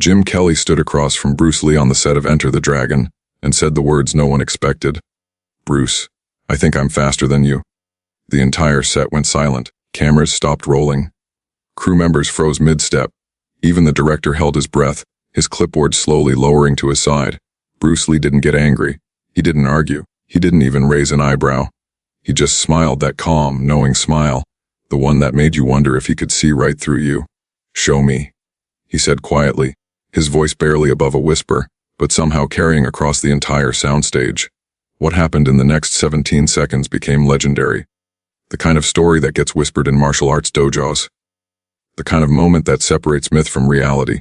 Jim Kelly stood across from Bruce Lee on the set of Enter the Dragon and said the words no one expected. "Bruce, I think I'm faster than you." The entire set went silent. Cameras stopped rolling. Crew members froze mid-step. Even the director held his breath, his clipboard slowly lowering to his side. Bruce Lee didn't get angry. He didn't argue. He didn't even raise an eyebrow. He just smiled, that calm, knowing smile, the one that made you wonder if he could see right through you. "Show me," he said quietly, his voice barely above a whisper, but somehow carrying across the entire soundstage. What happened in the next 17 seconds became legendary. The kind of story that gets whispered in martial arts dojos. The kind of moment that separates myth from reality.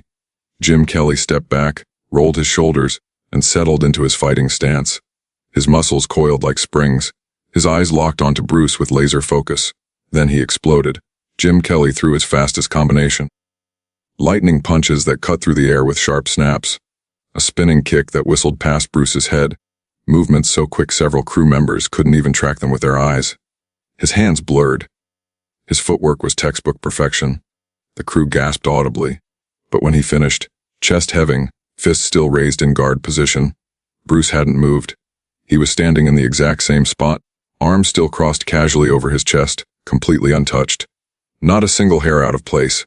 Jim Kelly stepped back, rolled his shoulders, and settled into his fighting stance. His muscles coiled like springs. His eyes locked onto Bruce with laser focus. Then he exploded. Jim Kelly threw his fastest combination. Lightning punches that cut through the air with sharp snaps. A spinning kick that whistled past Bruce's head. Movements so quick several crew members couldn't even track them with their eyes. His hands blurred. His footwork was textbook perfection. The crew gasped audibly. But when he finished, chest heaving, fists still raised in guard position, Bruce hadn't moved. He was standing in the exact same spot, arms still crossed casually over his chest, completely untouched. Not a single hair out of place.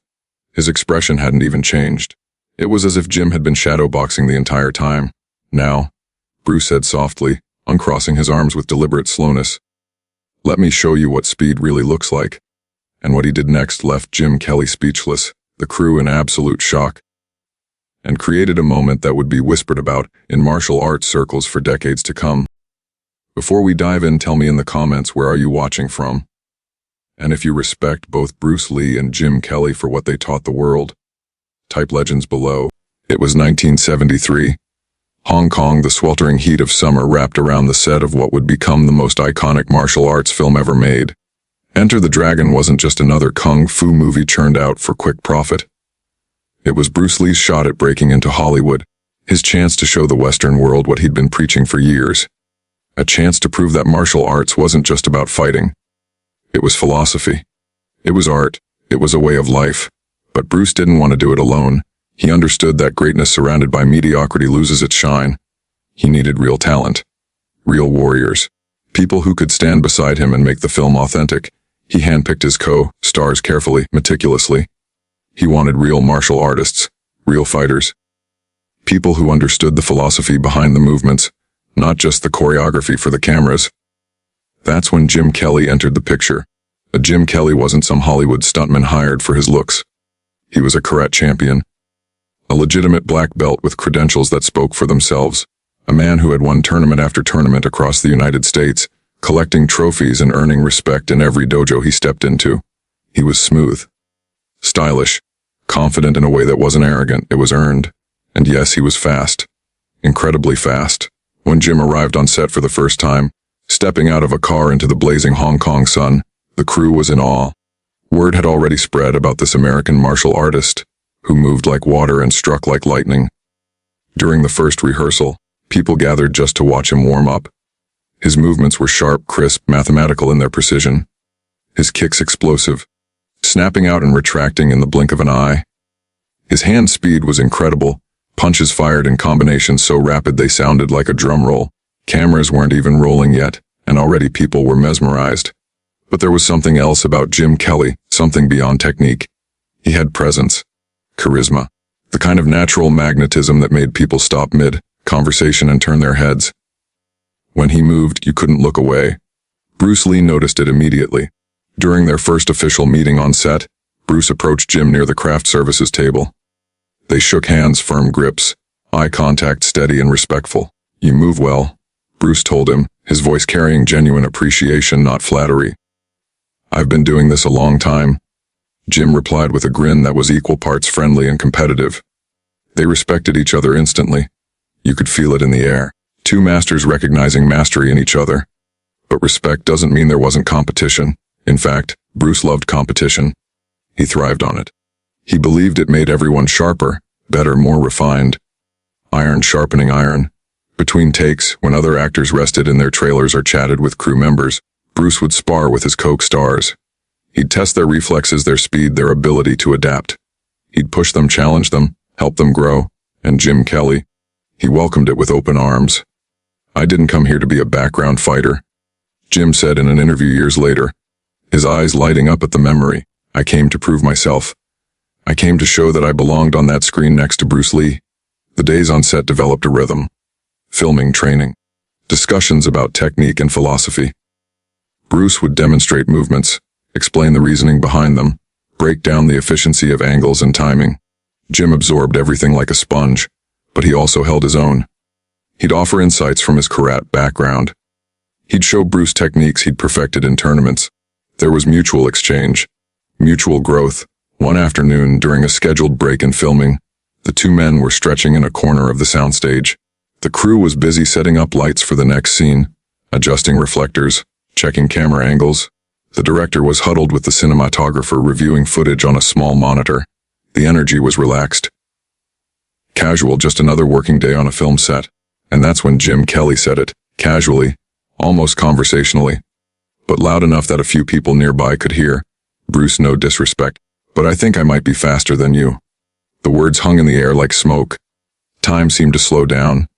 His expression hadn't even changed. It was as if Jim had been shadowboxing the entire time. "Now," Bruce said softly, uncrossing his arms with deliberate slowness, "let me show you what speed really looks like." And what he did next left Jim Kelly speechless, the crew in absolute shock, and created a moment that would be whispered about in martial arts circles for decades to come. Before we dive in, tell me in the comments, where are you watching from? And if you respect both Bruce Lee and Jim Kelly for what they taught the world, type legends below. It was 1973. Hong Kong, the sweltering heat of summer wrapped around the set of what would become the most iconic martial arts film ever made. Enter the Dragon wasn't just another kung fu movie churned out for quick profit. It was Bruce Lee's shot at breaking into Hollywood, his chance to show the Western world what he'd been preaching for years. A chance to prove that martial arts wasn't just about fighting. It was philosophy. It was art. It was a way of life. But Bruce didn't want to do it alone. He understood that greatness surrounded by mediocrity loses its shine. He needed real talent. Real warriors. People who could stand beside him and make the film authentic. He handpicked his co-stars carefully, meticulously. He wanted real martial artists, real fighters. People who understood the philosophy behind the movements, not just the choreography for the cameras. That's when Jim Kelly entered the picture. A Jim Kelly wasn't some Hollywood stuntman hired for his looks. He was a karate champion. A legitimate black belt with credentials that spoke for themselves. A man who had won tournament after tournament across the United States, collecting trophies and earning respect in every dojo he stepped into. He was smooth, stylish, confident in a way that wasn't arrogant, it was earned. And yes, he was fast. Incredibly fast. When Jim arrived on set for the first time, stepping out of a car into the blazing Hong Kong sun, the crew was in awe. Word had already spread about this American martial artist, who moved like water and struck like lightning. During the first rehearsal, people gathered just to watch him warm up. His movements were sharp, crisp, mathematical in their precision. His kicks explosive, snapping out and retracting in the blink of an eye. His hand speed was incredible, punches fired in combinations so rapid they sounded like a drum roll. Cameras weren't even rolling yet, and already people were mesmerized. But there was something else about Jim Kelly, something beyond technique. He had presence, charisma, the kind of natural magnetism that made people stop mid-conversation and turn their heads. When he moved, you couldn't look away. Bruce Lee noticed it immediately. During their first official meeting on set, Bruce approached Jim near the craft services table. They shook hands, firm grips, eye contact steady and respectful. "You move well," Bruce told him, his voice carrying genuine appreciation, not flattery. "I've been doing this a long time," Jim replied with a grin that was equal parts friendly and competitive. They respected each other instantly. You could feel it in the air. Two masters recognizing mastery in each other. But respect doesn't mean there wasn't competition. In fact, Bruce loved competition. He thrived on it. He believed it made everyone sharper, better, more refined. Iron sharpening iron. Between takes, when other actors rested in their trailers or chatted with crew members, Bruce would spar with his co-stars. He'd test their reflexes, their speed, their ability to adapt. He'd push them, challenge them, help them grow, and Jim Kelly, he welcomed it with open arms. "I didn't come here to be a background fighter," Jim said in an interview years later, his eyes lighting up at the memory. "I came to prove myself. I came to show that I belonged on that screen next to Bruce Lee." The days on set developed a rhythm. Filming training. Discussions about technique and philosophy. Bruce would demonstrate movements, explain the reasoning behind them, break down the efficiency of angles and timing. Jim absorbed everything like a sponge, but he also held his own. He'd offer insights from his karate background. He'd show Bruce techniques he'd perfected in tournaments. There was mutual exchange, mutual growth. One afternoon, during a scheduled break in filming, the two men were stretching in a corner of the soundstage. The crew was busy setting up lights for the next scene, adjusting reflectors, checking camera angles. The director was huddled with the cinematographer reviewing footage on a small monitor. The energy was relaxed. Casual, just another working day on a film set. And that's when Jim Kelly said it, casually, almost conversationally, but loud enough that a few people nearby could hear. "Bruce, no disrespect, but I think I might be faster than you." The words hung in the air like smoke. Time seemed to slow down.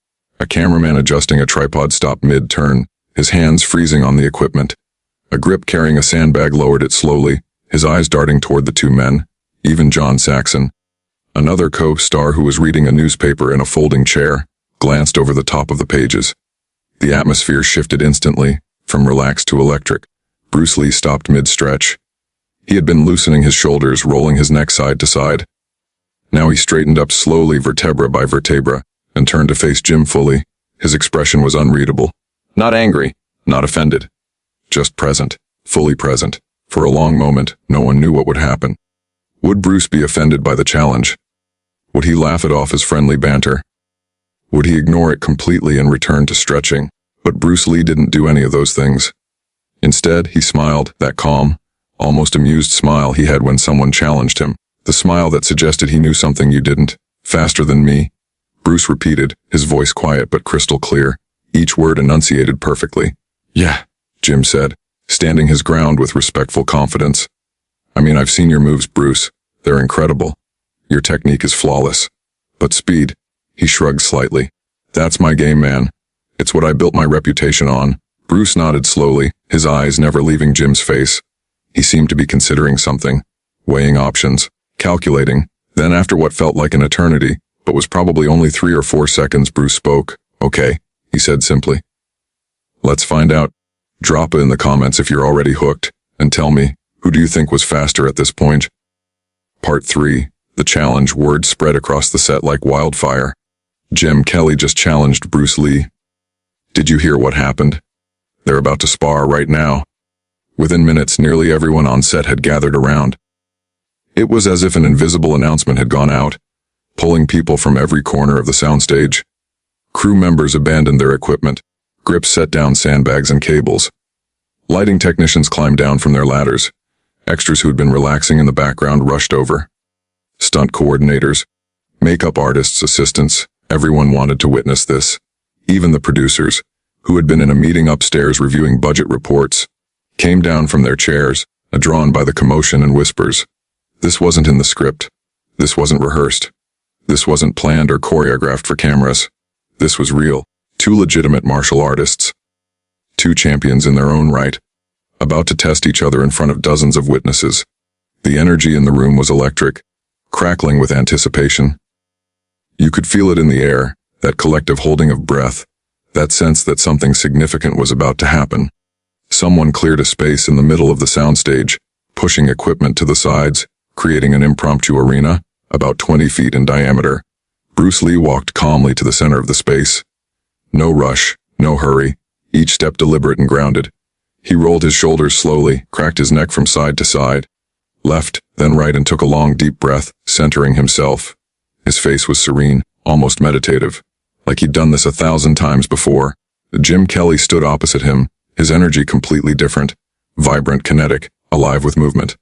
A cameraman adjusting a tripod stopped mid-turn, his hands freezing on the equipment. A grip carrying a sandbag lowered it slowly, his eyes darting toward the two men, even John Saxon. Another co-star who was reading a newspaper in a folding chair, glanced over the top of the pages. The atmosphere shifted instantly, from relaxed to electric. Bruce Lee stopped mid-stretch. He had been loosening his shoulders, rolling his neck side to side. Now he straightened up slowly, vertebra by vertebra, and turned to face Jim fully. His expression was unreadable. Not angry, not offended. Just present, fully present. For a long moment, no one knew what would happen. Would Bruce be offended by the challenge? Would he laugh it off as friendly banter? Would he ignore it completely and return to stretching? But Bruce Lee didn't do any of those things. Instead, he smiled, that calm, almost amused smile he had when someone challenged him. The smile that suggested he knew something you didn't. "Faster than me?" Bruce repeated, his voice quiet but crystal clear, each word enunciated perfectly. "Yeah," Jim said, standing his ground with respectful confidence. "I mean, I've seen your moves, Bruce. They're incredible. Your technique is flawless. But speed," he shrugged slightly. "That's my game, man. It's what I built my reputation on." Bruce nodded slowly, his eyes never leaving Jim's face. He seemed to be considering something, weighing options, calculating. Then, after what felt like an eternity, but was probably only 3 or 4 seconds, Bruce spoke. "Okay," he said simply. "Let's find out. Drop it in the comments if you're already hooked, and tell me, who do you think was faster at this point?" Part 3. The challenge. Word spread across the set like wildfire. Jim Kelly just challenged Bruce Lee. "Did you hear what happened? They're about to spar right now." Within minutes, nearly everyone on set had gathered around. It was as if an invisible announcement had gone out, pulling people from every corner of the soundstage. Crew members abandoned their equipment. Grips set down sandbags and cables. Lighting technicians climbed down from their ladders. Extras who'd been relaxing in the background rushed over. Stunt coordinators, makeup artists, assistants, everyone wanted to witness this. Even the producers, who had been in a meeting upstairs reviewing budget reports, came down from their chairs, drawn by the commotion and whispers. This wasn't in the script. This wasn't rehearsed. This wasn't planned or choreographed for cameras. This was real. 2 legitimate martial artists. 2 champions in their own right, about to test each other in front of dozens of witnesses. The energy in the room was electric, crackling with anticipation. You could feel it in the air, that collective holding of breath, that sense that something significant was about to happen. Someone cleared a space in the middle of the soundstage, pushing equipment to the sides, creating an impromptu arena, about 20 feet in diameter. Bruce Lee walked calmly to the center of the space. No rush, no hurry, each step deliberate and grounded. He rolled his shoulders slowly, cracked his neck from side to side, left, then right, and took a long, deep breath, centering himself. His face was serene, almost meditative, like he'd done this 1,000 times before. Jim Kelly stood opposite him, his energy completely different, vibrant, kinetic, alive with movement.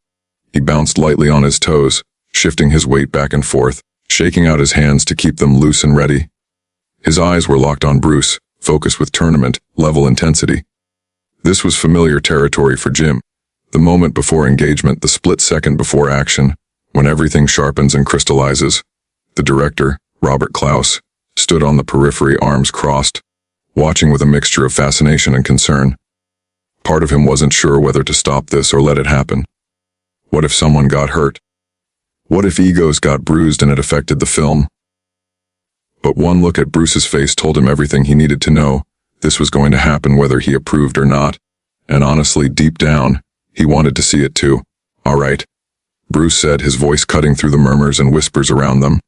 He bounced lightly on his toes, shifting his weight back and forth, shaking out his hands to keep them loose and ready. His eyes were locked on Bruce, focused with tournament-level intensity. This was familiar territory for Jim. The moment before engagement, the split second before action, when everything sharpens and crystallizes. The director, Robert Klaus, stood on the periphery, arms crossed, watching with a mixture of fascination and concern. Part of him wasn't sure whether to stop this or let it happen. What if someone got hurt? What if egos got bruised and it affected the film? But one look at Bruce's face told him everything he needed to know. This was going to happen whether he approved or not. And honestly, deep down, he wanted to see it too. All right, Bruce said, his voice cutting through the murmurs and whispers around them.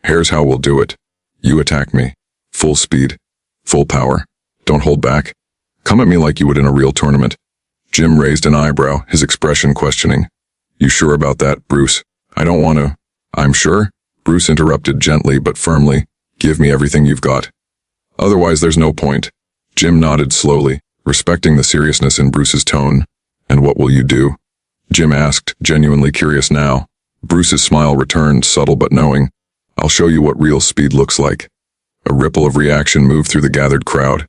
Here's how we'll do it. You attack me. Full speed. Full power. Don't hold back. Come at me like you would in a real tournament. Jim raised an eyebrow, his expression questioning. You sure about that, Bruce? I don't want to. I'm sure? Bruce interrupted gently but firmly. Give me everything you've got. Otherwise there's no point. Jim nodded slowly, respecting the seriousness in Bruce's tone. And what will you do? Jim asked, genuinely curious now. Bruce's smile returned, subtle but knowing. I'll show you what real speed looks like. A ripple of reaction moved through the gathered crowd.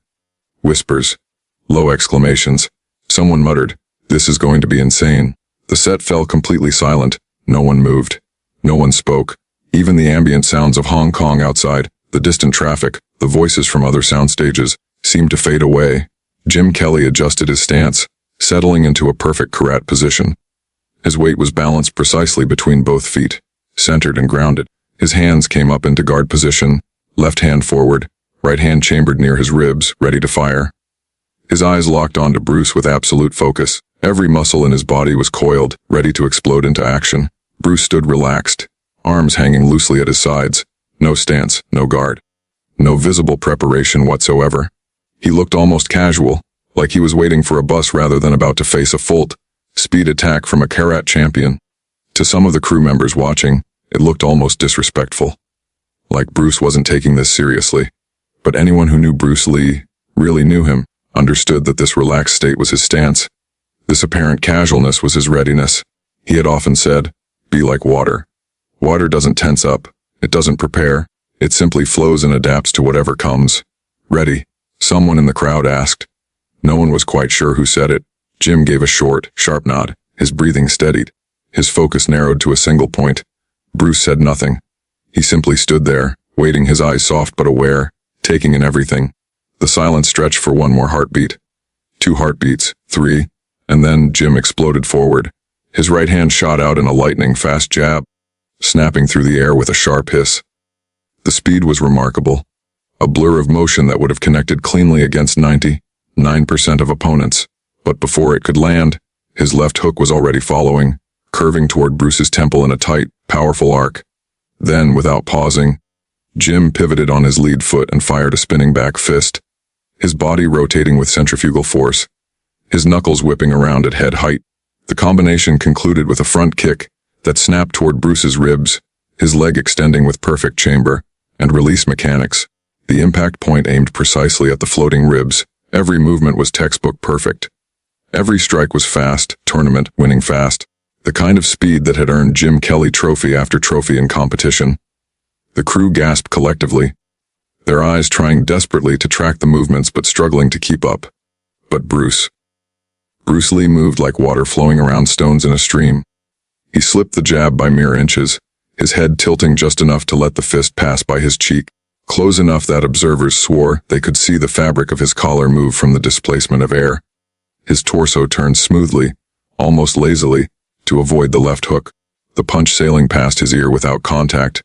Whispers. Low exclamations. Someone muttered, "This is going to be insane." The set fell completely silent. No one moved. No one spoke. Even the ambient sounds of Hong Kong outside, the distant traffic, the voices from other sound stages, seemed to fade away. Jim Kelly adjusted his stance, settling into a perfect karate position. His weight was balanced precisely between both feet, centered and grounded. His hands came up into guard position, left hand forward, right hand chambered near his ribs, ready to fire. His eyes locked onto Bruce with absolute focus. Every muscle in his body was coiled, ready to explode into action. Bruce stood relaxed, arms hanging loosely at his sides. No stance, no guard. No visible preparation whatsoever. He looked almost casual, like he was waiting for a bus rather than about to face a full-speed attack from a karate champion. To some of the crew members watching, it looked almost disrespectful. Like Bruce wasn't taking this seriously. But anyone who knew Bruce Lee, really knew him, understood that this relaxed state was his stance. This apparent casualness was his readiness. He had often said, "Be like water." Water doesn't tense up. It doesn't prepare. It simply flows and adapts to whatever comes. "Ready?" someone in the crowd asked. No one was quite sure who said it. Jim gave a short, sharp nod. His breathing steadied. His focus narrowed to a single point. Bruce said nothing. He simply stood there, waiting, his eyes soft but aware, taking in everything. The silence stretched for one more heartbeat. 2 heartbeats, 3, and then Jim exploded forward. His right hand shot out in a lightning-fast jab, snapping through the air with a sharp hiss. The speed was remarkable. A blur of motion that would have connected cleanly against 99% of opponents. But before it could land, his left hook was already following, curving toward Bruce's temple in a tight, powerful arc. Then, without pausing, Jim pivoted on his lead foot and fired a spinning back fist, his body rotating with centrifugal force, his knuckles whipping around at head height. The combination concluded with a front kick that snapped toward Bruce's ribs, his leg extending with perfect chamber and release mechanics. The impact point aimed precisely at the floating ribs. Every movement was textbook perfect. Every strike was fast, tournament winning fast. The kind of speed that had earned Jim Kelly trophy after trophy in competition. The crew gasped collectively, their eyes trying desperately to track the movements but struggling to keep up. But Bruce Lee moved like water flowing around stones in a stream. He slipped the jab by mere inches, his head tilting just enough to let the fist pass by his cheek, close enough that observers swore they could see the fabric of his collar move from the displacement of air. His torso turned smoothly, almost lazily, to avoid the left hook, the punch sailing past his ear without contact.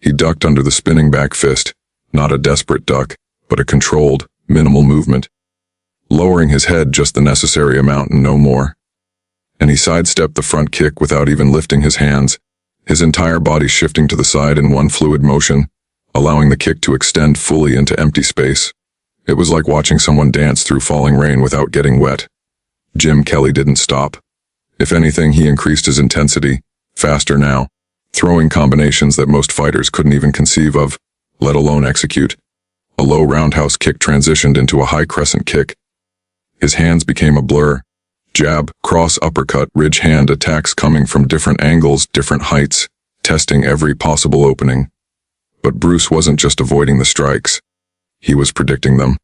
He ducked under the spinning back fist, not a desperate duck, but a controlled, minimal movement, lowering his head just the necessary amount and no more. And he sidestepped the front kick without even lifting his hands, his entire body shifting to the side in one fluid motion, allowing the kick to extend fully into empty space. It was like watching someone dance through falling rain without getting wet. Jim Kelly didn't stop. If anything, he increased his intensity, faster now, throwing combinations that most fighters couldn't even conceive of, let alone execute. A low roundhouse kick transitioned into a high crescent kick. His hands became a blur. Jab, cross, uppercut, ridge hand attacks coming from different angles, different heights, testing every possible opening. But Bruce wasn't just avoiding the strikes. He was predicting them.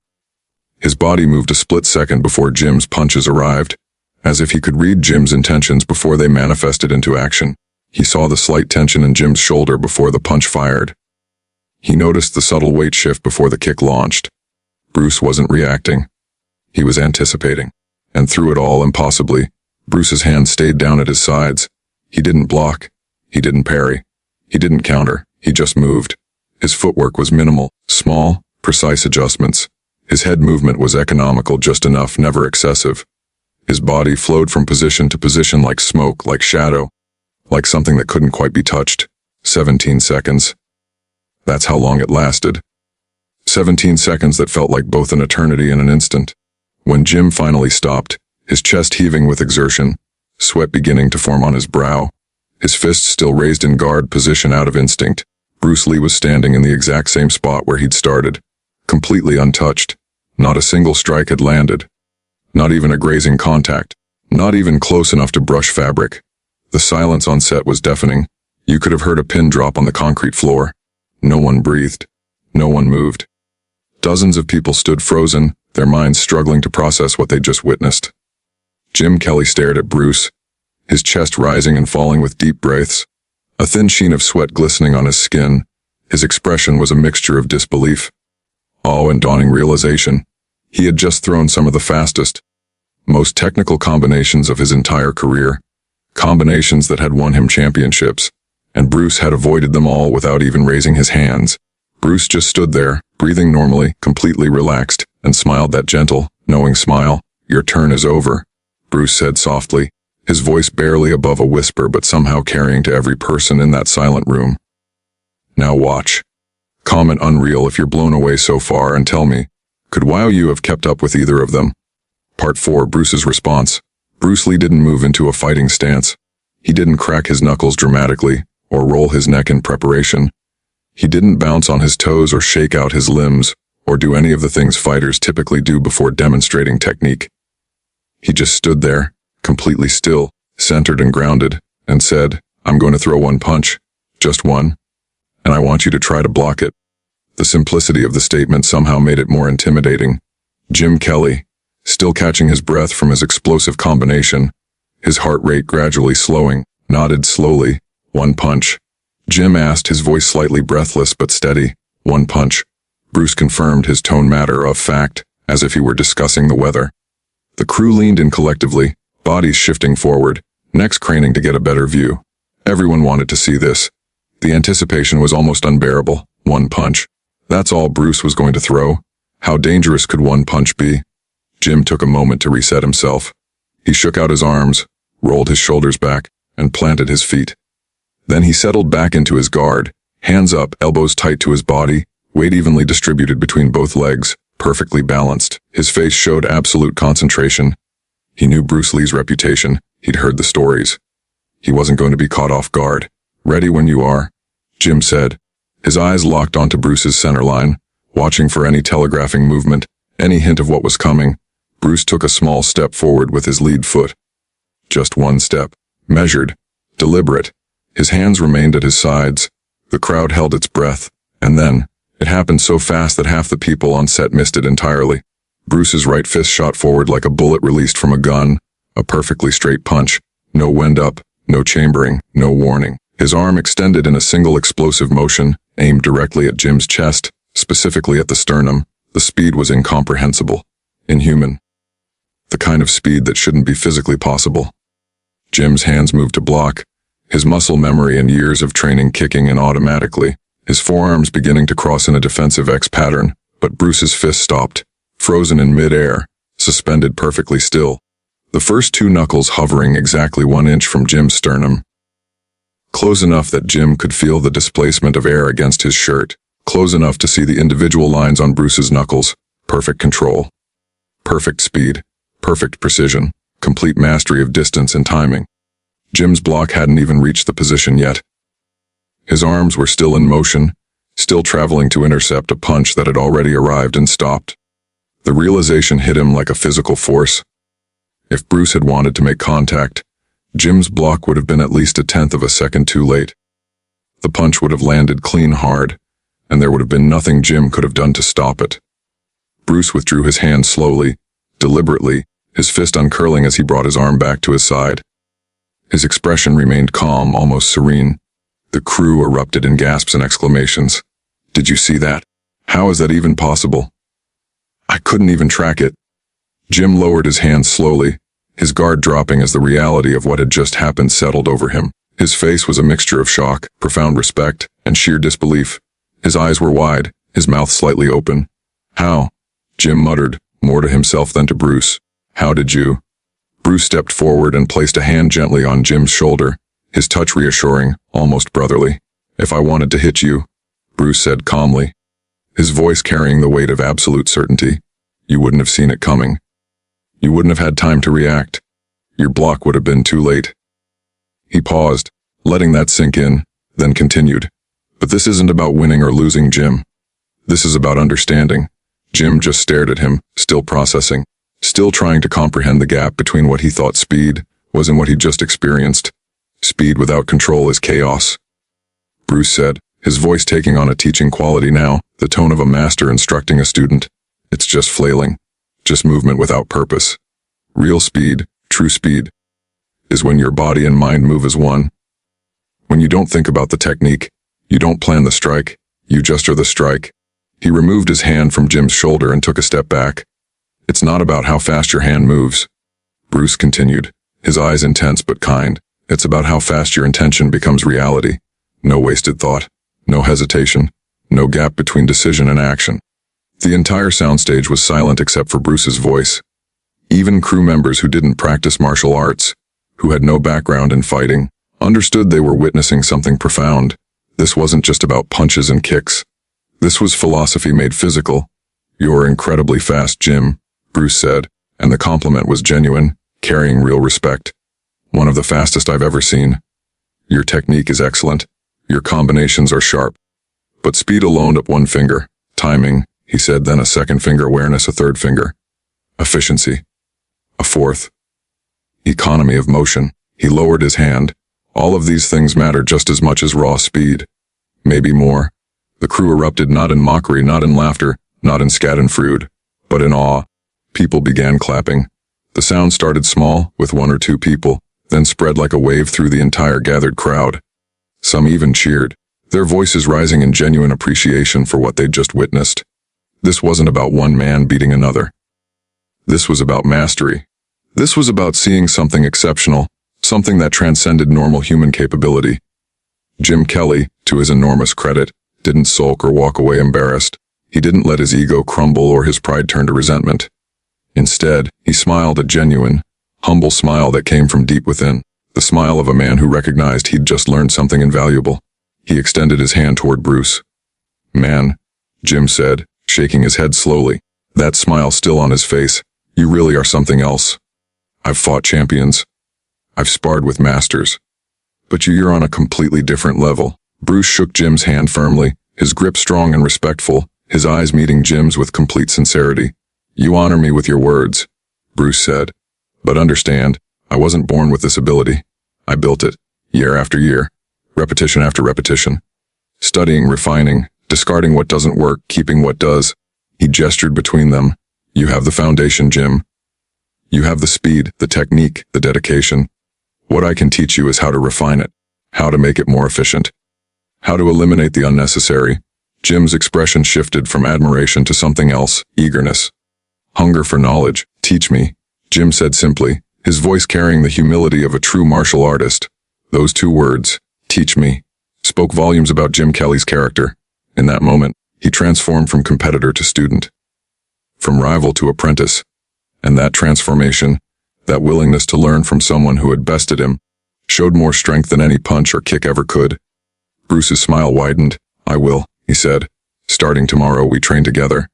His body moved a split second before Jim's punches arrived, as if he could read Jim's intentions before they manifested into action. He saw the slight tension in Jim's shoulder before the punch fired. He noticed the subtle weight shift before the kick launched. Bruce wasn't reacting. He was anticipating. And through it all, impossibly, Bruce's hand stayed down at his sides. He didn't block. He didn't parry. He didn't counter. He just moved. His footwork was minimal, small, precise adjustments. His head movement was economical, just enough, never excessive. His body flowed from position to position like smoke, like shadow, like something that couldn't quite be touched. 17 seconds. That's how long it lasted. 17 seconds that felt like both an eternity and an instant. When Jim finally stopped, his chest heaving with exertion, sweat beginning to form on his brow, his fists still raised in guard position out of instinct, Bruce Lee was standing in the exact same spot where he'd started, completely untouched. Not a single strike had landed. Not even a grazing contact. Not even close enough to brush fabric. The silence on set was deafening. You could have heard a pin drop on the concrete floor. No one breathed. No one moved. Dozens of people stood frozen, their minds struggling to process what they'd just witnessed. Jim Kelly stared at Bruce, his chest rising and falling with deep breaths, a thin sheen of sweat glistening on his skin. His expression was a mixture of disbelief, awe, and dawning realization. He had just thrown some of the fastest, most technical combinations of his entire career, combinations that had won him championships, and Bruce had avoided them all without even raising his hands. Bruce just stood there, breathing normally, completely relaxed, and smiled that gentle, knowing smile. "Your turn is over," Bruce said softly, his voice barely above a whisper but somehow carrying to every person in that silent room. "Now watch. Comment unreal if you're blown away so far and tell me, could you have kept up with either of them?" Part 4. Bruce's response. Bruce Lee didn't move into a fighting stance. He didn't crack his knuckles dramatically, or roll his neck in preparation. He didn't bounce on his toes or shake out his limbs, or do any of the things fighters typically do before demonstrating technique. He just stood there, completely still, centered and grounded, and said, "I'm going to throw one punch. Just one. And I want you to try to block it." The simplicity of the statement somehow made it more intimidating. Jim Kelly, still catching his breath from his explosive combination, his heart rate gradually slowing, nodded slowly. "One punch." Jim asked, his voice slightly breathless but steady. "One punch." Bruce confirmed, his tone matter of fact, as if he were discussing the weather. The crew leaned in collectively, bodies shifting forward, necks craning to get a better view. Everyone wanted to see this. The anticipation was almost unbearable. One punch. That's all Bruce was going to throw? How dangerous could one punch be? Jim took a moment to reset himself. He shook out his arms, rolled his shoulders back, and planted his feet. Then he settled back into his guard, hands up, elbows tight to his body, weight evenly distributed between both legs, perfectly balanced. His face showed absolute concentration. He knew Bruce Lee's reputation. He'd heard the stories. He wasn't going to be caught off guard. "Ready when you are," Jim said. His eyes locked onto Bruce's center line, watching for any telegraphing movement, any hint of what was coming. Bruce took a small step forward with his lead foot. Just one step. Measured. Deliberate. His hands remained at his sides. The crowd held its breath. And then, it happened so fast that half the people on set missed it entirely. Bruce's right fist shot forward like a bullet released from a gun. A perfectly straight punch. No wind up, no chambering, no warning. His arm extended in a single explosive motion, aimed directly at Jim's chest, specifically at the sternum. The speed was incomprehensible. Inhuman. The kind of speed that shouldn't be physically possible. Jim's hands moved to block, his muscle memory and years of training kicking in automatically, his forearms beginning to cross in a defensive X pattern, but Bruce's fist stopped, frozen in mid-air, suspended perfectly still. The first two knuckles hovering exactly 1 inch from Jim's sternum. Close enough that Jim could feel the displacement of air against his shirt, close enough to see the individual lines on Bruce's knuckles. Perfect control. Perfect speed. Perfect precision. Complete mastery of distance and timing. Jim's block hadn't even reached the position yet. His arms were still in motion, still traveling to intercept a punch that had already arrived and stopped. The realization hit him like a physical force. If Bruce had wanted to make contact, Jim's block would have been at least 1/10 of a second too late. The punch would have landed clean hard, and there would have been nothing Jim could have done to stop it. Bruce withdrew his hand slowly, deliberately, his fist uncurling as he brought his arm back to his side. His expression remained calm, almost serene. The crew erupted in gasps and exclamations. "Did you see that? How is that even possible? I couldn't even track it." Jim lowered his hands slowly, his guard dropping as the reality of what had just happened settled over him. His face was a mixture of shock, profound respect, and sheer disbelief. His eyes were wide, his mouth slightly open. "How?" Jim muttered, more to himself than to Bruce. "How did you?" Bruce stepped forward and placed a hand gently on Jim's shoulder, his touch reassuring, almost brotherly. "If I wanted to hit you," Bruce said calmly, his voice carrying the weight of absolute certainty, "you wouldn't have seen it coming. You wouldn't have had time to react. Your block would have been too late." He paused, letting that sink in, then continued. "But this isn't about winning or losing, Jim. This is about understanding." Jim just stared at him, still processing, still trying to comprehend the gap between what he thought speed was and what he'd just experienced. "Speed without control is chaos," Bruce said, his voice taking on a teaching quality now, the tone of a master instructing a student. "It's just flailing, just movement without purpose. Real speed, true speed, is when your body and mind move as one. When you don't think about the technique, you don't plan the strike, you just are the strike." He removed his hand from Jim's shoulder and took a step back. "It's not about how fast your hand moves," Bruce continued, his eyes intense but kind. "It's about how fast your intention becomes reality. No wasted thought, no hesitation, no gap between decision and action." The entire soundstage was silent except for Bruce's voice. Even crew members who didn't practice martial arts, who had no background in fighting, understood they were witnessing something profound. This wasn't just about punches and kicks. This was philosophy made physical. "You're incredibly fast, Jim," Bruce said, and the compliment was genuine, carrying real respect. "One of the fastest I've ever seen. Your technique is excellent. Your combinations are sharp. But speed alone up one finger. Timing," he said, then a second finger awareness, a third finger. Efficiency. A fourth. Economy of motion. He lowered his hand. "All of these things matter just as much as raw speed. Maybe more." The crew erupted, not in mockery, not in laughter, not in schadenfreude, but in awe. People began clapping. The sound started small, with one or two people, then spread like a wave through the entire gathered crowd. Some even cheered, their voices rising in genuine appreciation for what they'd just witnessed. This wasn't about one man beating another. This was about mastery. This was about seeing something exceptional, something that transcended normal human capability. Jim Kelly, to his enormous credit, didn't sulk or walk away embarrassed. He didn't let his ego crumble or his pride turn to resentment. Instead, he smiled, a genuine, humble smile that came from deep within, the smile of a man who recognized he'd just learned something invaluable. He extended his hand toward Bruce. "Man," Jim said, shaking his head slowly, that smile still on his face, "you really are something else. I've fought champions. I've sparred with masters. But you're on a completely different level." Bruce shook Jim's hand firmly, his grip strong and respectful, his eyes meeting Jim's with complete sincerity. "You honor me with your words," Bruce said. "But understand, I wasn't born with this ability. I built it, year after year, repetition after repetition. Studying, refining, discarding what doesn't work, keeping what does." He gestured between them. "You have the foundation, Jim. You have the speed, the technique, the dedication. What I can teach you is how to refine it, how to make it more efficient, how to eliminate the unnecessary." Jim's expression shifted from admiration to something else, eagerness. "Hunger for knowledge. Teach me," Jim said simply, his voice carrying the humility of a true martial artist. Those two words, "teach me," spoke volumes about Jim Kelly's character. In that moment, he transformed from competitor to student, from rival to apprentice. And that transformation, that willingness to learn from someone who had bested him, showed more strength than any punch or kick ever could. Bruce's smile widened. "I will," he said. "Starting tomorrow, we train together.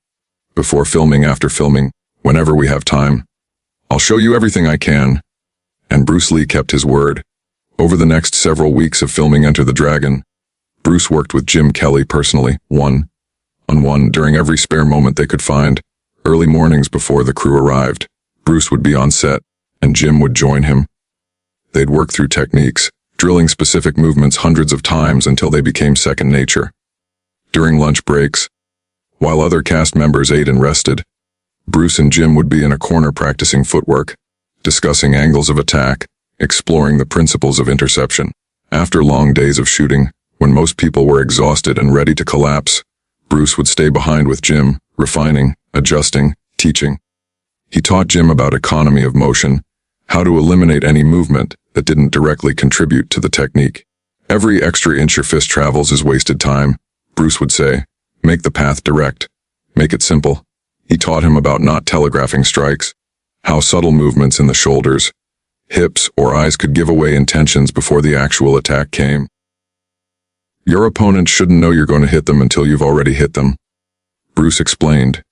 Before filming, after filming, whenever we have time. I'll show you everything I can." And Bruce Lee kept his word. Over the next several weeks of filming Enter the Dragon, Bruce worked with Jim Kelly personally, one-on-one, during every spare moment they could find. Early mornings before the crew arrived, Bruce would be on set, and Jim would join him. They'd work through techniques, drilling specific movements hundreds of times until they became second nature. During lunch breaks, while other cast members ate and rested, Bruce and Jim would be in a corner practicing footwork, discussing angles of attack, exploring the principles of interception. After long days of shooting, when most people were exhausted and ready to collapse, Bruce would stay behind with Jim, refining, adjusting, teaching. He taught Jim about economy of motion, how to eliminate any movement that didn't directly contribute to the technique. Every extra inch your fist travels is wasted time, Bruce would say. Make the path direct. Make it simple. He taught him about not telegraphing strikes, how subtle movements in the shoulders, hips, or eyes could give away intentions before the actual attack came. Your opponent shouldn't know you're going to hit them until you've already hit them, Bruce explained.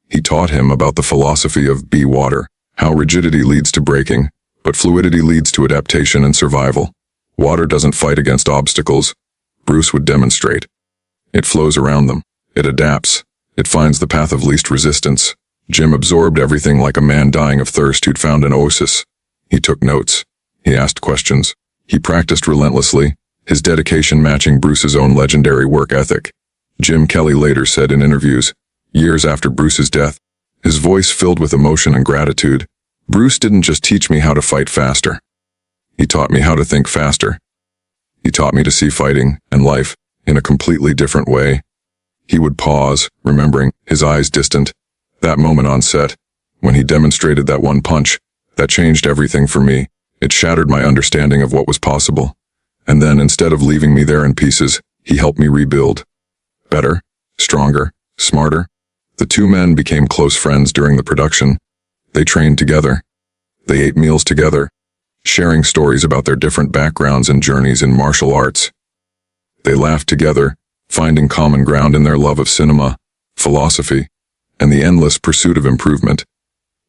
He taught him about the philosophy of be water, how rigidity leads to breaking, but fluidity leads to adaptation and survival. Water doesn't fight against obstacles, Bruce would demonstrate. It flows around them. It adapts. It finds the path of least resistance. Jim absorbed everything like a man dying of thirst who'd found an oasis. He took notes. He asked questions. He practiced relentlessly, his dedication matching Bruce's own legendary work ethic. Jim Kelly later said in interviews, years after Bruce's death, his voice filled with emotion and gratitude, "Bruce didn't just teach me how to fight faster. He taught me how to think faster. He taught me to see fighting and life in a completely different way." He would pause, remembering, his eyes distant. That moment on set, when he demonstrated that one punch, that changed everything for me. It shattered my understanding of what was possible. And then, instead of leaving me there in pieces, he helped me rebuild. Better, stronger, smarter. The two men became close friends during the production. They trained together. They ate meals together, sharing stories about their different backgrounds and journeys in martial arts. They laughed together, finding common ground in their love of cinema, philosophy, and the endless pursuit of improvement.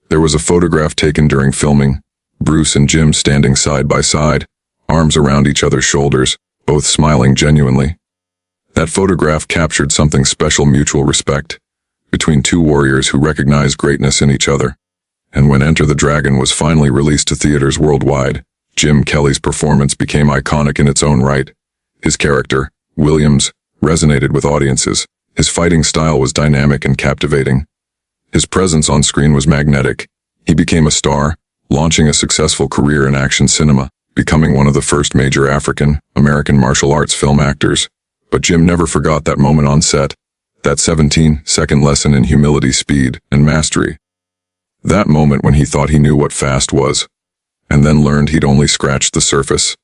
There was a photograph taken during filming, Bruce and Jim standing side by side, arms around each other's shoulders, both smiling genuinely. That photograph captured something special: mutual respect between two warriors who recognized greatness in each other. And when Enter the Dragon was finally released to theaters worldwide, Jim Kelly's performance became iconic in its own right. His character, Williams, resonated with audiences. His fighting style was dynamic and captivating. His presence on screen was magnetic. He became a star, launching a successful career in action cinema, becoming one of the first major African-American martial arts film actors. But Jim never forgot that moment on set, that 17-second lesson in humility, speed, and mastery. That moment when he thought he knew what fast was, and then learned he'd only scratched the surface.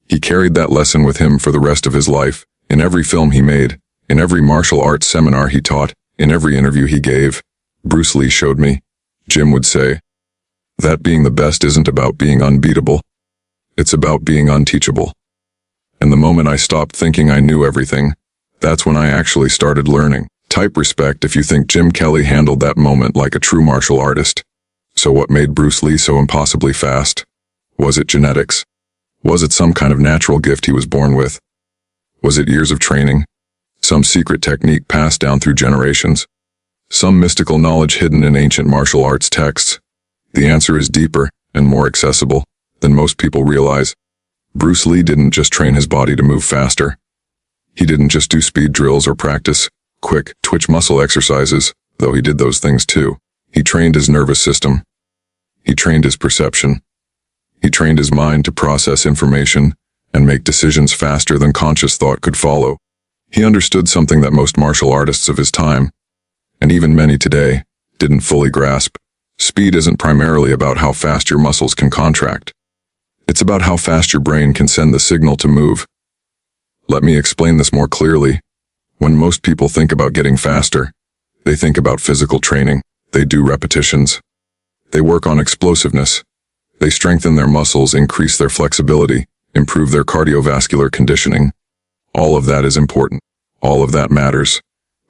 He carried that lesson with him for the rest of his life, in every film he made, in every martial arts seminar he taught, in every interview he gave. Bruce Lee showed me, Jim would say, that being the best isn't about being unbeatable. It's about being unteachable. And the moment I stopped thinking I knew everything, that's when I actually started learning. Type respect if you think Jim Kelly handled that moment like a true martial artist. So what made Bruce Lee so impossibly fast? Was it genetics? Was it some kind of natural gift he was born with? Was it years of training? Some secret technique passed down through generations? Some mystical knowledge hidden in ancient martial arts texts? The answer is deeper and more accessible than most people realize. Bruce Lee didn't just train his body to move faster. He didn't just do speed drills or practice quick twitch muscle exercises, though he did those things too. He trained his nervous system. He trained his perception. He trained his mind to process information and make decisions faster than conscious thought could follow. He understood something that most martial artists of his time, and even many today, didn't fully grasp. Speed isn't primarily about how fast your muscles can contract. It's about how fast your brain can send the signal to move. Let me explain this more clearly. When most people think about getting faster, they think about physical training. They do repetitions. They work on explosiveness. They strengthen their muscles, increase their flexibility, improve their cardiovascular conditioning. All of that is important. All of that matters.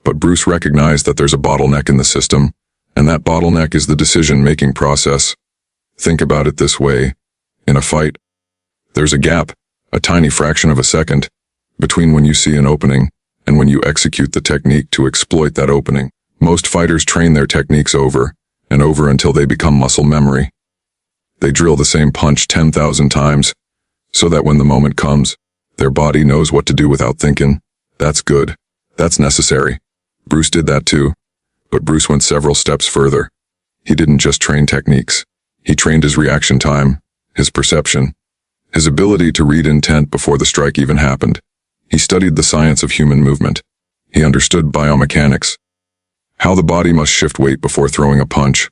But Bruce recognized that there's a bottleneck in the system, and that bottleneck is the decision-making process. Think about it this way. In a fight, there's a gap, a tiny fraction of a second, between when you see an opening and when you execute the technique to exploit that opening. Most fighters train their techniques over and over until they become muscle memory. They drill the same punch 10,000 times, so that when the moment comes, their body knows what to do without thinking. That's good. That's necessary. Bruce did that too. But Bruce went several steps further. He didn't just train techniques. He trained his reaction time, his perception, his ability to read intent before the strike even happened. He studied the science of human movement. He understood biomechanics, how the body must shift weight before throwing a punch,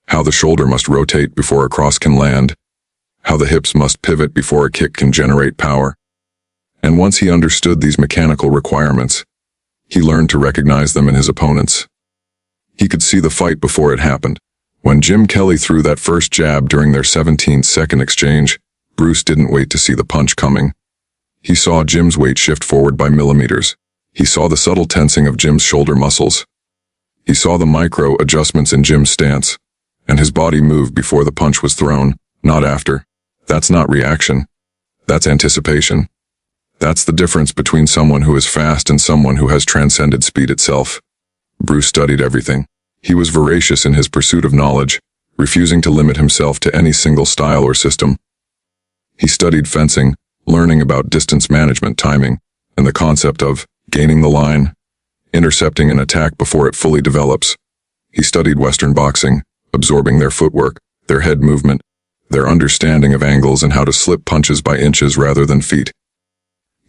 how the shoulder must rotate before a cross can land, how the hips must pivot before a kick can generate power. And once he understood these mechanical requirements, he learned to recognize them in his opponents. He could see the fight before it happened. When Jim Kelly threw that first jab during their 17-second exchange, Bruce didn't wait to see the punch coming. He saw Jim's weight shift forward by millimeters. He saw the subtle tensing of Jim's shoulder muscles. He saw the micro adjustments in Jim's stance, and his body moved before the punch was thrown, not after. That's not reaction. That's anticipation. That's the difference between someone who is fast and someone who has transcended speed itself. Bruce studied everything. He was voracious in his pursuit of knowledge, refusing to limit himself to any single style or system. He studied fencing, learning about distance management, timing, and the concept of gaining the line, intercepting an attack before it fully develops. He studied Western boxing, absorbing their footwork, their head movement, their understanding of angles and how to slip punches by inches rather than feet.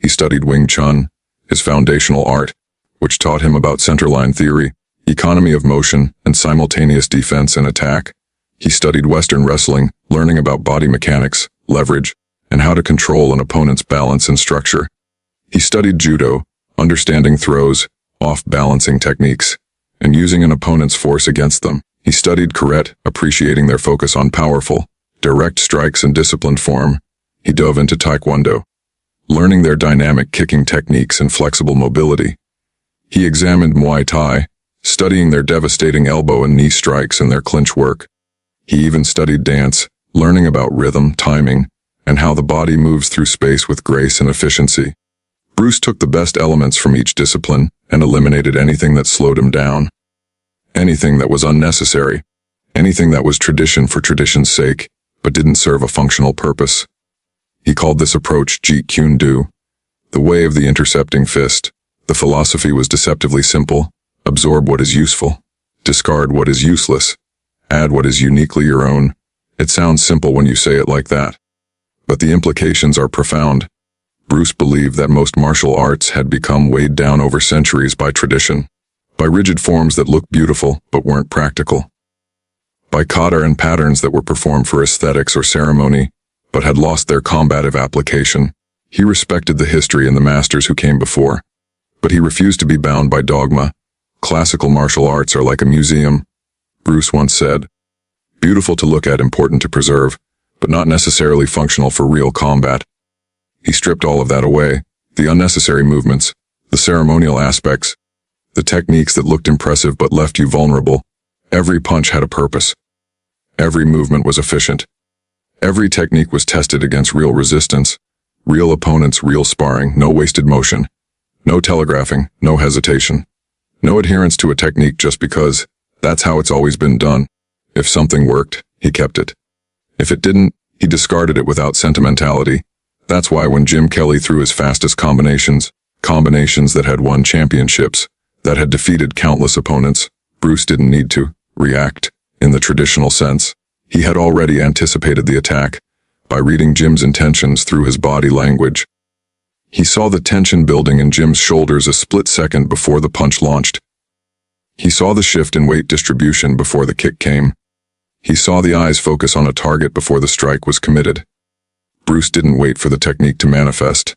He studied Wing Chun, his foundational art, which taught him about centerline theory, economy of motion, and simultaneous defense and attack. He studied Western wrestling, learning about body mechanics, leverage, and how to control an opponent's balance and structure. He studied judo, understanding throws, off-balancing techniques, and using an opponent's force against them. He studied karate, appreciating their focus on powerful, direct strikes and disciplined form. He dove into taekwondo, learning their dynamic kicking techniques and flexible mobility. He examined Muay Thai, studying their devastating elbow and knee strikes and their clinch work. He even studied dance, learning about rhythm, timing, and how the body moves through space with grace and efficiency. Bruce took the best elements from each discipline and eliminated anything that slowed him down. Anything that was unnecessary. Anything that was tradition for tradition's sake, but didn't serve a functional purpose. He called this approach Jeet Kune Do, the way of the intercepting fist. The philosophy was deceptively simple. Absorb what is useful. Discard what is useless. Add what is uniquely your own. It sounds simple when you say it like that, but the implications are profound. Bruce believed that most martial arts had become weighed down over centuries by tradition, by rigid forms that looked beautiful but weren't practical, by kata and patterns that were performed for aesthetics or ceremony, but had lost their combative application. He respected the history and the masters who came before, but he refused to be bound by dogma. Classical martial arts are like a museum, Bruce once said. Beautiful to look at, important to preserve, but not necessarily functional for real combat. He stripped all of that away, the unnecessary movements, the ceremonial aspects, the techniques that looked impressive but left you vulnerable. Every punch had a purpose. Every movement was efficient. Every technique was tested against real resistance, real opponents, real sparring, no wasted motion, no telegraphing, no hesitation, no adherence to a technique just because that's how it's always been done. If something worked, he kept it. If it didn't, he discarded it without sentimentality. That's why when Jim Kelly threw his fastest combinations that had won championships, that had defeated countless opponents, Bruce didn't need to react in the traditional sense. He had already anticipated the attack by reading Jim's intentions through his body language. He saw the tension building in Jim's shoulders a split second before the punch launched. He saw the shift in weight distribution before the kick came. He saw the eyes focus on a target before the strike was committed. Bruce didn't wait for the technique to manifest.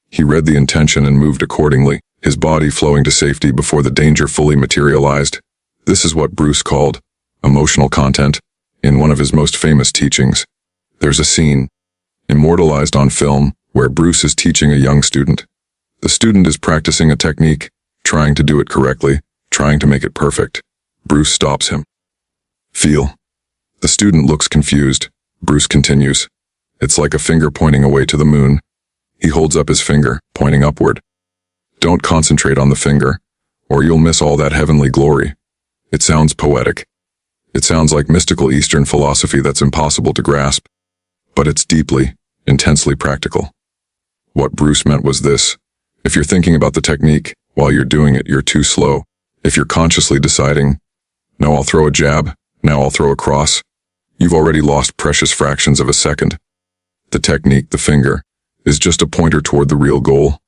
He read the intention and moved accordingly, his body flowing to safety before the danger fully materialized. This is what Bruce called emotional content. In one of his most famous teachings, there's a scene, immortalized on film, where Bruce is teaching a young student. The student is practicing a technique, trying to do it correctly, trying to make it perfect. Bruce stops him. Feel. The student looks confused. Bruce continues. It's like a finger pointing away to the moon. He holds up his finger, pointing upward. Don't concentrate on the finger, or you'll miss all that heavenly glory. It sounds poetic. It sounds like mystical Eastern philosophy that's impossible to grasp. But it's deeply, intensely practical. What Bruce meant was this. If you're thinking about the technique, while you're doing it, you're too slow. If you're consciously deciding, no, I'll throw a jab, now I'll throw a cross, you've already lost precious fractions of a second. The technique, the finger, is just a pointer toward the real goal.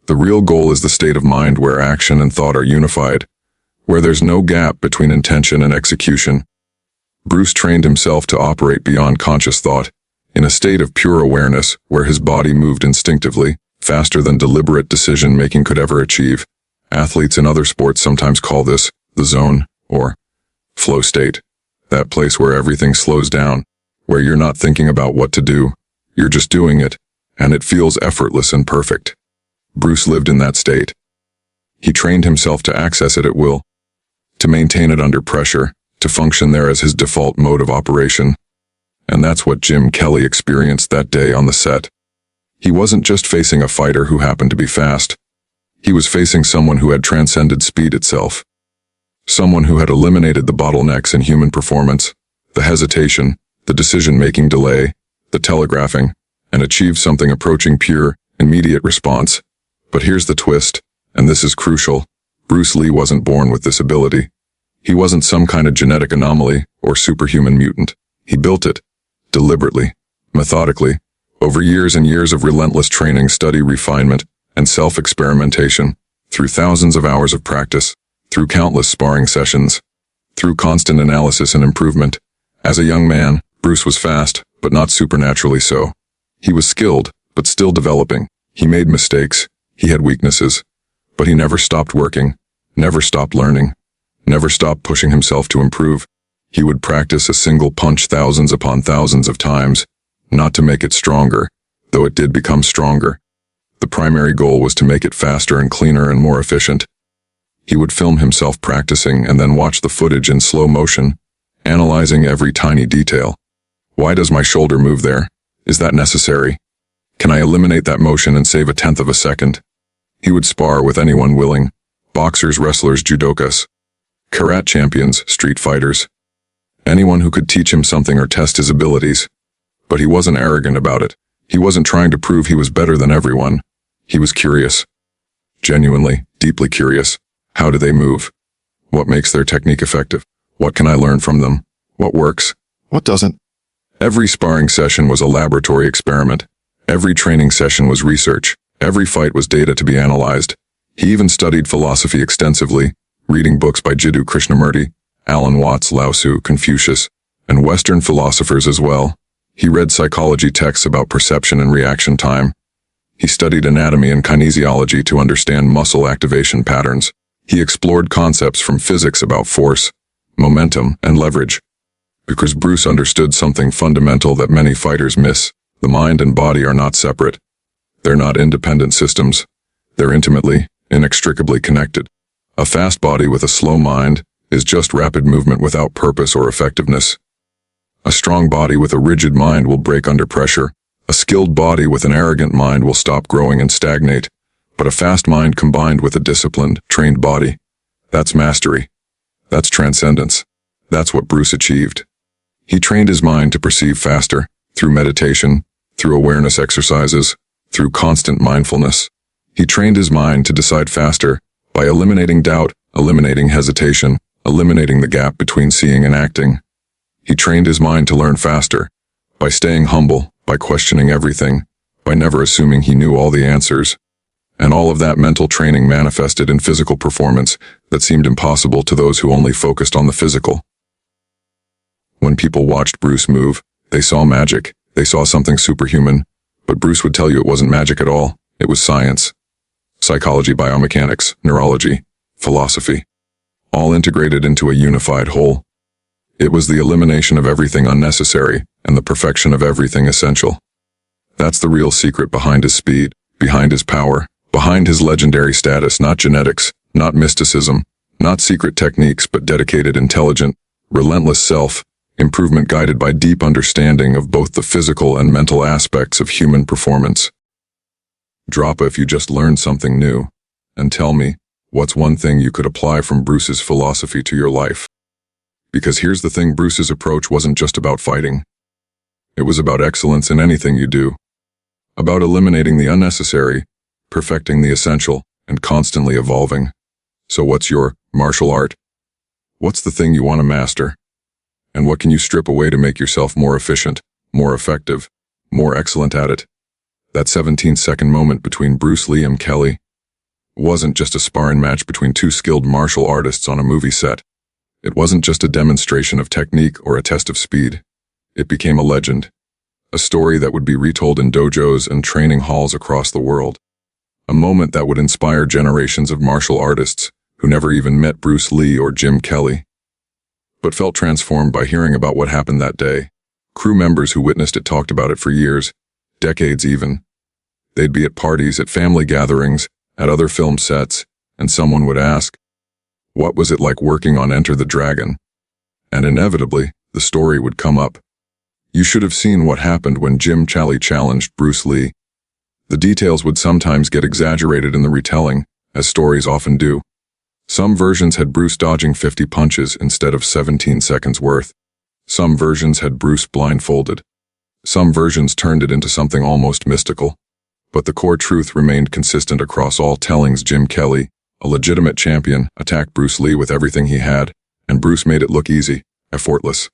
The real goal is the state of mind where action and thought are unified, where there's no gap between intention and execution. Bruce trained himself to operate beyond conscious thought, in a state of pure awareness where his body moved instinctively, faster than deliberate decision-making could ever achieve. Athletes in other sports sometimes call this the zone, or flow state, that place where everything slows down, where you're not thinking about what to do, you're just doing it, and it feels effortless and perfect. Bruce lived in that state. He trained himself to access it at will, to maintain it under pressure, to function there as his default mode of operation. And that's what Jim Kelly experienced that day on the set. He wasn't just facing a fighter who happened to be fast. He was facing someone who had transcended speed itself. Someone who had eliminated the bottlenecks in human performance, the hesitation, the decision-making delay, the telegraphing, and achieved something approaching pure, immediate response. But here's the twist, and this is crucial. Bruce Lee wasn't born with this ability. He wasn't some kind of genetic anomaly or superhuman mutant. He built it, deliberately, methodically, over years and years of relentless training, study, refinement, and self-experimentation, through thousands of hours of practice, through countless sparring sessions, through constant analysis and improvement. As a young man, Bruce was fast, but not supernaturally so. He was skilled, but still developing. He made mistakes. He had weaknesses. But he never stopped working, never stopped learning, never stopped pushing himself to improve. He would practice a single punch thousands upon thousands of times, not to make it stronger, though it did become stronger. The primary goal was to make it faster and cleaner and more efficient. He would film himself practicing and then watch the footage in slow motion, analyzing every tiny detail. Why does my shoulder move there? Is that necessary? Can I eliminate that motion and save a tenth of a second? He would spar with anyone willing. Boxers, wrestlers, judokas, karate champions, street fighters. Anyone who could teach him something or test his abilities. But he wasn't arrogant about it. He wasn't trying to prove he was better than everyone. He was curious. Genuinely, deeply curious. How do they move? What makes their technique effective? What can I learn from them? What works? What doesn't? Every sparring session was a laboratory experiment. Every training session was research. Every fight was data to be analyzed. He even studied philosophy extensively, reading books by Jiddu Krishnamurti, Alan Watts, Lao Tzu, Confucius, and Western philosophers as well. He read psychology texts about perception and reaction time. He studied anatomy and kinesiology to understand muscle activation patterns. He explored concepts from physics about force, momentum, and leverage. Because Bruce understood something fundamental that many fighters miss. The mind and body are not separate. They're not independent systems. They're intimately, inextricably connected. A fast body with a slow mind is just rapid movement without purpose or effectiveness. A strong body with a rigid mind will break under pressure. A skilled body with an arrogant mind will stop growing and stagnate. But a fast mind combined with a disciplined, trained body, that's mastery. That's transcendence. That's what Bruce achieved. He trained his mind to perceive faster, through meditation, through awareness exercises, through constant mindfulness. He trained his mind to decide faster by eliminating doubt, eliminating hesitation, eliminating the gap between seeing and acting. He trained his mind to learn faster by staying humble, by questioning everything, by never assuming he knew all the answers. And all of that mental training manifested in physical performance that seemed impossible to those who only focused on the physical. When people watched Bruce move, they saw magic, they saw something superhuman, but Bruce would tell you it wasn't magic at all. It was science. Psychology, biomechanics, neurology, philosophy, all integrated into a unified whole. It was the elimination of everything unnecessary and the perfection of everything essential. That's the real secret behind his speed, behind his power, behind his legendary status. Not genetics, not mysticism, not secret techniques, but dedicated, intelligent, relentless self-improvement guided by deep understanding of both the physical and mental aspects of human performance. Drop if you just learned something new, and tell me, what's one thing you could apply from Bruce's philosophy to your life? Because here's the thing, Bruce's approach wasn't just about fighting. It was about excellence in anything you do. About eliminating the unnecessary, perfecting the essential, and constantly evolving. So what's your martial art? What's the thing you want to master? And what can you strip away to make yourself more efficient, more effective, more excellent at it? That 17-second moment between Bruce Lee and Kelly wasn't just a sparring match between two skilled martial artists on a movie set. It wasn't just a demonstration of technique or a test of speed. It became a legend, a story that would be retold in dojos and training halls across the world. A moment that would inspire generations of martial artists who never even met Bruce Lee or Jim Kelly, but felt transformed by hearing about what happened that day. Crew members who witnessed it talked about it for years, decades even. They'd be at parties, at family gatherings, at other film sets, and someone would ask, what was it like working on Enter the Dragon? And inevitably, the story would come up. You should have seen what happened when Jim Kelly challenged Bruce Lee. The details would sometimes get exaggerated in the retelling, as stories often do. Some versions had Bruce dodging 50 punches instead of 17 seconds worth. Some versions had Bruce blindfolded. Some versions turned it into something almost mystical. But the core truth remained consistent across all tellings. Jim Kelly, a legitimate champion, attacked Bruce Lee with everything he had, and Bruce made it look easy, effortless,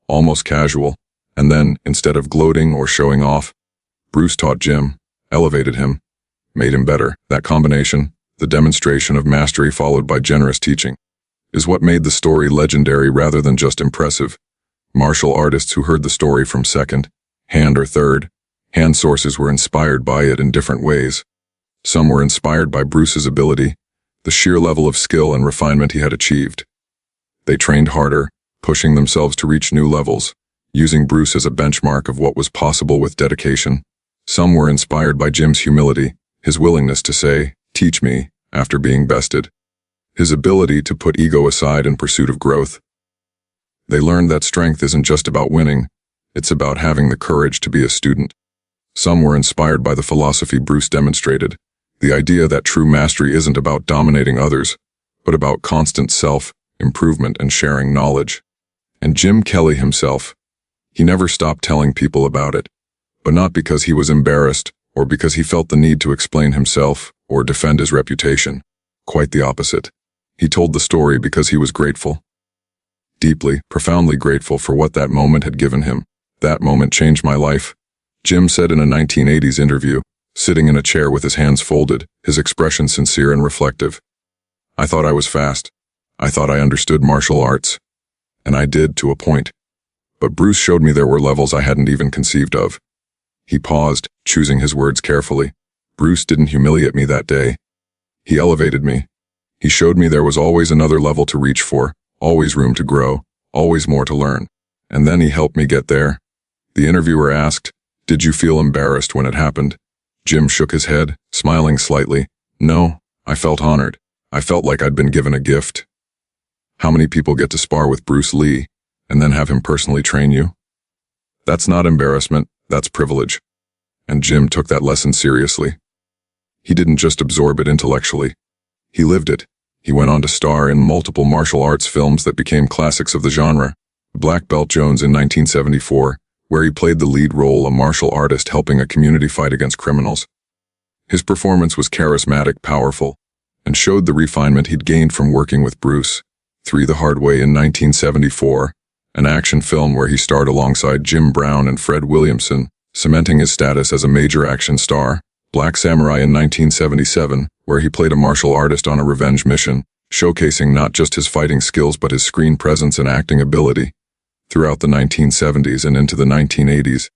almost casual. And then, instead of gloating or showing off, Bruce taught Jim, elevated him, made him better. That combination, the demonstration of mastery followed by generous teaching, is what made the story legendary rather than just impressive. Martial artists who heard the story from second, hand or third hand sources were inspired by it in different ways. Some were inspired by Bruce's ability, the sheer level of skill and refinement he had achieved. They trained harder, pushing themselves to reach new levels, using Bruce as a benchmark of what was possible with dedication. Some were inspired by Jim's humility, his willingness to say, "Teach me," after being bested, his ability to put ego aside in pursuit of growth. They learned that strength isn't just about winning, it's about having the courage to be a student. Some were inspired by the philosophy Bruce demonstrated, the idea that true mastery isn't about dominating others, but about constant self-improvement and sharing knowledge. And Jim Kelly himself, he never stopped telling people about it, but not because he was embarrassed or because he felt the need to explain himself or defend his reputation. Quite the opposite. He told the story because he was grateful. Deeply, profoundly grateful for what that moment had given him. That moment changed my life, Jim said in a 1980s interview, sitting in a chair with his hands folded, his expression sincere and reflective. I thought I was fast. I thought I understood martial arts. And I did, to a point. But Bruce showed me there were levels I hadn't even conceived of. He paused, choosing his words carefully. Bruce didn't humiliate me that day. He elevated me. He showed me there was always another level to reach for, always room to grow, always more to learn. And then he helped me get there. The interviewer asked, "Did you feel embarrassed when it happened?" Jim shook his head, smiling slightly. "No, I felt honored. I felt like I'd been given a gift." How many people get to spar with Bruce Lee and then have him personally train you? That's not embarrassment, that's privilege. And Jim took that lesson seriously. He didn't just absorb it intellectually. He lived it. He went on to star in multiple martial arts films that became classics of the genre. Black Belt Jones in 1974, where he played the lead role, a martial artist helping a community fight against criminals. His performance was charismatic, powerful, and showed the refinement he'd gained from working with Bruce. 3 The Hard Way in 1974, an action film where he starred alongside Jim Brown and Fred Williamson, cementing his status as a major action star. Black Samurai in 1977, where he played a martial artist on a revenge mission, showcasing not just his fighting skills but his screen presence and acting ability. Throughout the 1970s and into the 1980s,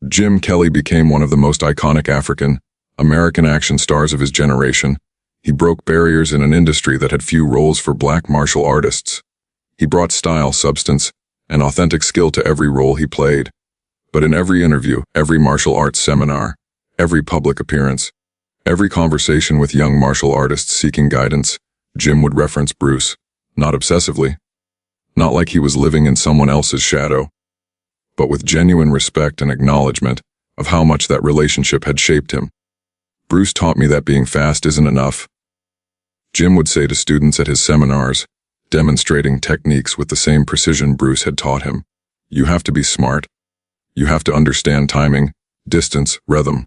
Jim Kelly became one of the most iconic African-American action stars of his generation. He broke barriers in an industry that had few roles for black martial artists. He brought style, substance, and authentic skill to every role he played. But in every interview, every martial arts seminar, every public appearance, every conversation with young martial artists seeking guidance, Jim would reference Bruce, not obsessively, not like he was living in someone else's shadow, but with genuine respect and acknowledgement of how much that relationship had shaped him. Bruce taught me that being fast isn't enough. Jim would say to students at his seminars, demonstrating techniques with the same precision Bruce had taught him, "You have to be smart. You have to understand timing, distance, rhythm.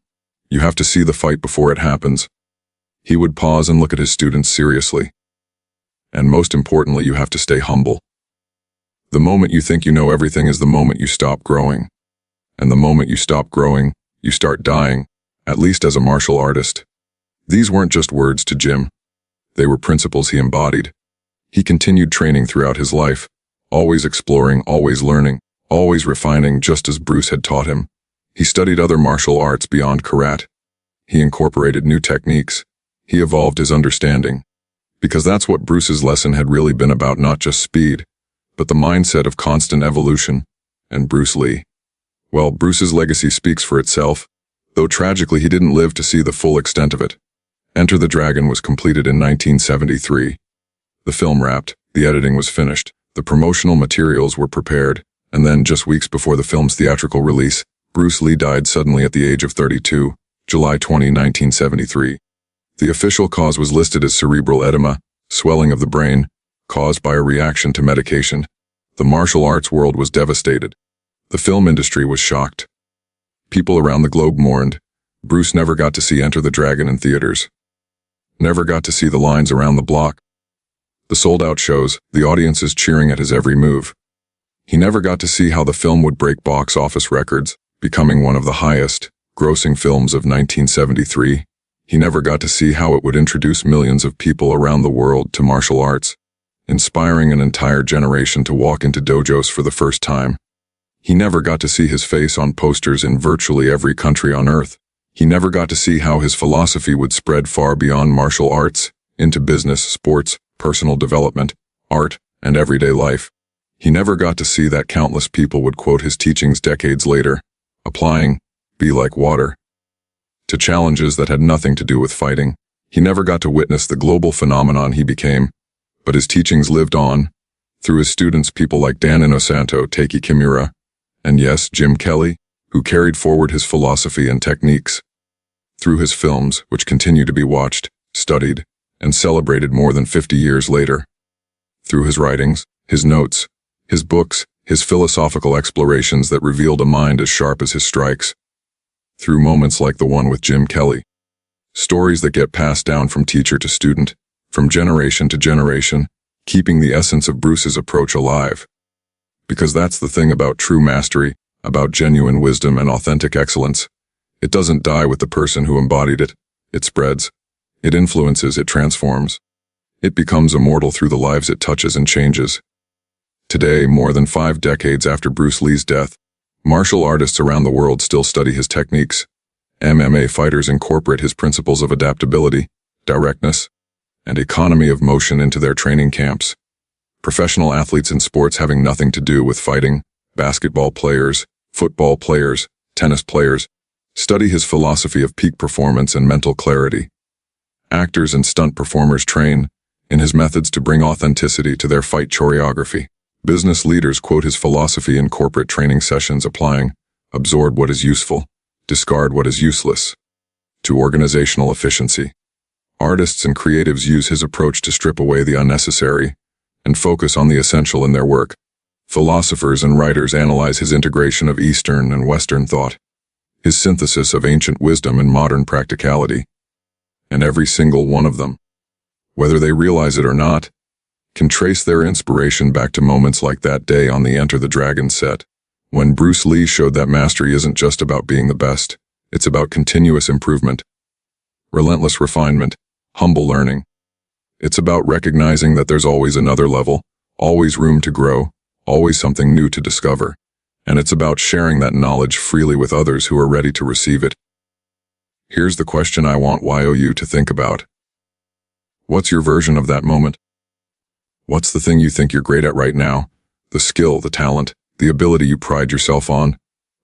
You have to see the fight before it happens." He would pause and look at his students seriously. And most importantly, you have to stay humble. The moment you think you know everything is the moment you stop growing. And the moment you stop growing, you start dying, at least as a martial artist. These weren't just words to Jim. They were principles he embodied. He continued training throughout his life, always exploring, always learning, always refining, just as Bruce had taught him. He studied other martial arts beyond karate. He incorporated new techniques. He evolved his understanding. Because that's what Bruce's lesson had really been about, not just speed, but the mindset of constant evolution. And Bruce Lee. Well, Bruce's legacy speaks for itself, though tragically he didn't live to see the full extent of it. Enter the Dragon was completed in 1973. The film wrapped, the editing was finished, the promotional materials were prepared, and then, just weeks before the film's theatrical release, Bruce Lee died suddenly at the age of 32, July 20, 1973. The official cause was listed as cerebral edema, swelling of the brain, caused by a reaction to medication. The martial arts world was devastated. The film industry was shocked. People around the globe mourned. Bruce never got to see Enter the Dragon in theaters. Never got to see the lines around the block. The sold-out shows, the audiences cheering at his every move. He never got to see how the film would break box office records, becoming one of the highest-grossing films of 1973. He never got to see how it would introduce millions of people around the world to martial arts, inspiring an entire generation to walk into dojos for the first time. He never got to see his face on posters in virtually every country on earth. He never got to see how his philosophy would spread far beyond martial arts, into business, sports, personal development, art, and everyday life. He never got to see that countless people would quote his teachings decades later, applying, "Be like water," to challenges that had nothing to do with fighting. He never got to witness the global phenomenon he became, but his teachings lived on, through his students, people like Dan Inosanto, Taiki Kimura, and yes, Jim Kelly, who carried forward his philosophy and techniques. Through his films, which continue to be watched, studied, and celebrated more than 50 years later. Through his writings, his notes, his books, his philosophical explorations that revealed a mind as sharp as his strikes. Through moments like the one with Jim Kelly. Stories that get passed down from teacher to student, from generation to generation, keeping the essence of Bruce's approach alive. Because that's the thing about true mastery, about genuine wisdom and authentic excellence. It doesn't die with the person who embodied it. It spreads. It influences, it transforms. It becomes immortal through the lives it touches and changes. Today, more than 5 decades after Bruce Lee's death, martial artists around the world still study his techniques. MMA fighters incorporate his principles of adaptability, directness, and economy of motion into their training camps. Professional athletes in sports having nothing to do with fighting, basketball players, football players, tennis players, study his philosophy of peak performance and mental clarity. Actors and stunt performers train in his methods to bring authenticity to their fight choreography. Business leaders quote his philosophy in corporate training sessions, applying, absorb what is useful, discard what is useless, to organizational efficiency. Artists and creatives use his approach to strip away the unnecessary and focus on the essential in their work. Philosophers and writers analyze his integration of Eastern and Western thought, his synthesis of ancient wisdom and modern practicality. And every single one of them, whether they realize it or not, can trace their inspiration back to moments like that day on the Enter the Dragon set, when Bruce Lee showed that mastery isn't just about being the best, it's about continuous improvement, relentless refinement, humble learning. It's about recognizing that there's always another level, always room to grow, always something new to discover, and it's about sharing that knowledge freely with others who are ready to receive it. Here's the question I want you to think about. What's your version of that moment? What's the thing you think you're great at right now? The skill, the talent, the ability you pride yourself on,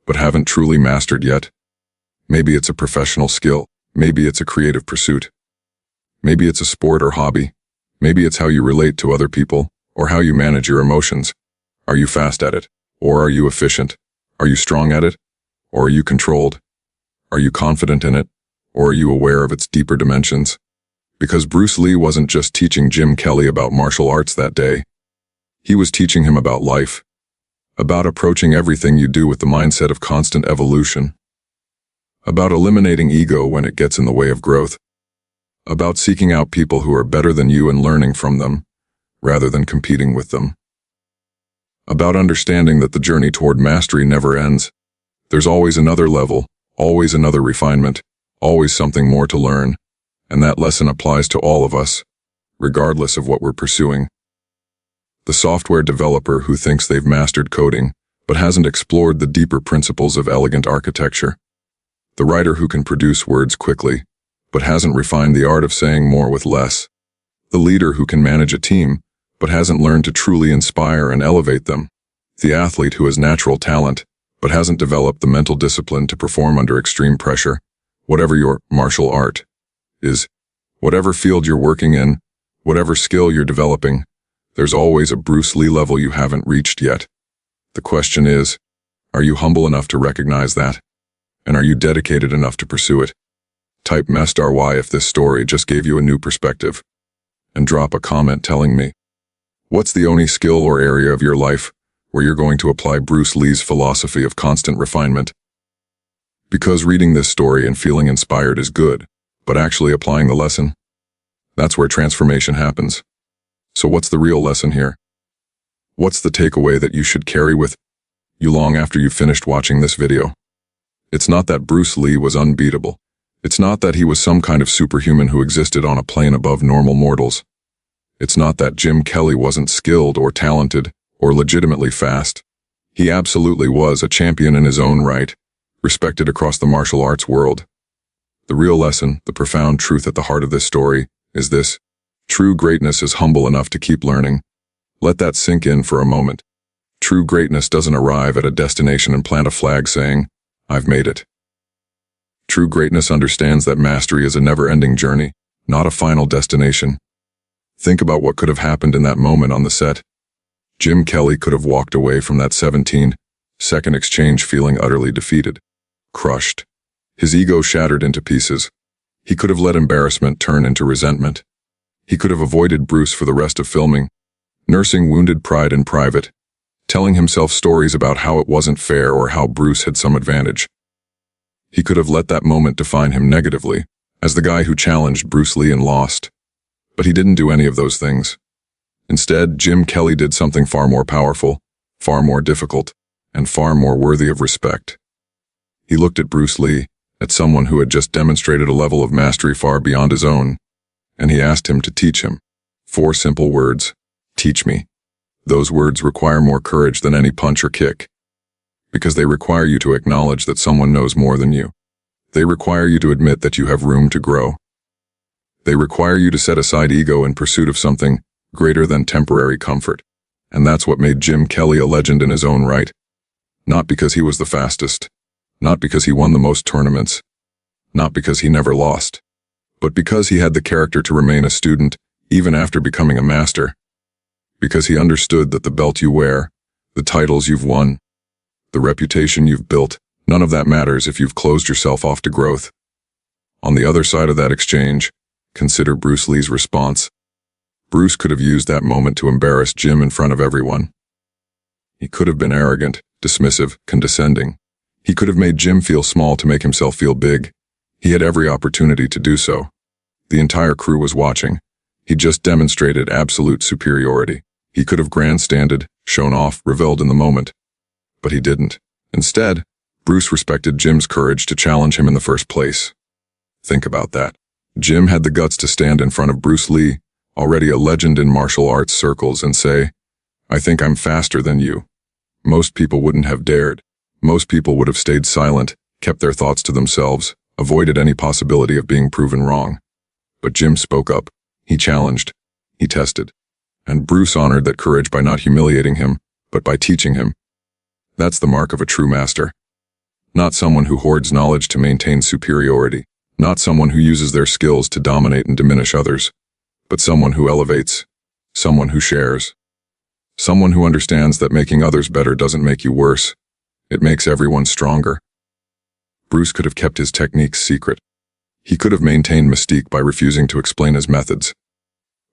but haven't truly mastered yet? Maybe it's a professional skill. Maybe it's a creative pursuit. Maybe it's a sport or hobby. Maybe it's how you relate to other people, or how you manage your emotions. Are you fast at it? Or are you efficient? Are you strong at it? Or are you controlled? Are you confident in it? Or are you aware of its deeper dimensions? Because Bruce Lee wasn't just teaching Jim Kelly about martial arts that day. He was teaching him about life, about approaching everything you do with the mindset of constant evolution, about eliminating ego when it gets in the way of growth, about seeking out people who are better than you and learning from them, rather than competing with them, about understanding that the journey toward mastery never ends. There's always another level, always another refinement, always something more to learn, and that lesson applies to all of us, regardless of what we're pursuing. The software developer who thinks they've mastered coding, but hasn't explored the deeper principles of elegant architecture. The writer who can produce words quickly, but hasn't refined the art of saying more with less. The leader who can manage a team, but hasn't learned to truly inspire and elevate them. The athlete who has natural talent, but hasn't developed the mental discipline to perform under extreme pressure. Whatever your martial art is, whatever field you're working in, whatever skill you're developing, there's always a Bruce Lee level you haven't reached yet. The question is, are you humble enough to recognize that? And are you dedicated enough to pursue it? Type *Y if this story just gave you a new perspective. And drop a comment telling me, what's the only skill or area of your life where you're going to apply Bruce Lee's philosophy of constant refinement? Because reading this story and feeling inspired is good, but actually applying the lesson, that's where transformation happens. So what's the real lesson here? What's the takeaway that you should carry with you long after you've finished watching this video? It's not that Bruce Lee was unbeatable. It's not that he was some kind of superhuman who existed on a plane above normal mortals. It's not that Jim Kelly wasn't skilled or talented or legitimately fast. He absolutely was a champion in his own right, respected across the martial arts world. The real lesson, the profound truth at the heart of this story, is this: true greatness is humble enough to keep learning. Let that sink in for a moment. True greatness doesn't arrive at a destination and plant a flag saying, "I've made it." True greatness understands that mastery is a never-ending journey, not a final destination. Think about what could have happened in that moment on the set. Jim Kelly could have walked away from that 17-second exchange feeling utterly defeated, crushed, his ego shattered into pieces. He could have let embarrassment turn into resentment. He could have avoided Bruce for the rest of filming, nursing wounded pride in private, telling himself stories about how it wasn't fair or how Bruce had some advantage. He could have let that moment define him negatively, as the guy who challenged Bruce Lee and lost. But he didn't do any of those things. Instead, Jim Kelly did something far more powerful, far more difficult, and far more worthy of respect. He looked at Bruce Lee, at someone who had just demonstrated a level of mastery far beyond his own, and he asked him to teach him. 4 simple words: teach me. Those words require more courage than any punch or kick, because they require you to acknowledge that someone knows more than you. They require you to admit that you have room to grow. They require you to set aside ego in pursuit of something greater than temporary comfort. And that's what made Jim Kelly a legend in his own right. Not because he was the fastest, not because he won the most tournaments, not because he never lost, but because he had the character to remain a student even after becoming a master. Because he understood that the belt you wear, the titles you've won, the reputation you've built, none of that matters if you've closed yourself off to growth. On the other side of that exchange, consider Bruce Lee's response. Bruce could have used that moment to embarrass Jim in front of everyone. He could have been arrogant, dismissive, condescending. He could have made Jim feel small to make himself feel big. He had every opportunity to do so. The entire crew was watching. He just demonstrated absolute superiority. He could have grandstanded, shown off, reveled in the moment. But he didn't. Instead, Bruce respected Jim's courage to challenge him in the first place. Think about that. Jim had the guts to stand in front of Bruce Lee, already a legend in martial arts circles, and say, "I think I'm faster than you." Most people wouldn't have dared. Most people would have stayed silent, kept their thoughts to themselves, avoided any possibility of being proven wrong. But Jim spoke up. He challenged. He tested. And Bruce honored that courage by not humiliating him, but by teaching him. That's the mark of a true master. Not someone who hoards knowledge to maintain superiority, not someone who uses their skills to dominate and diminish others, but someone who elevates, someone who shares, someone who understands that making others better doesn't make you worse. It makes everyone stronger. Bruce could have kept his techniques secret. He could have maintained mystique by refusing to explain his methods.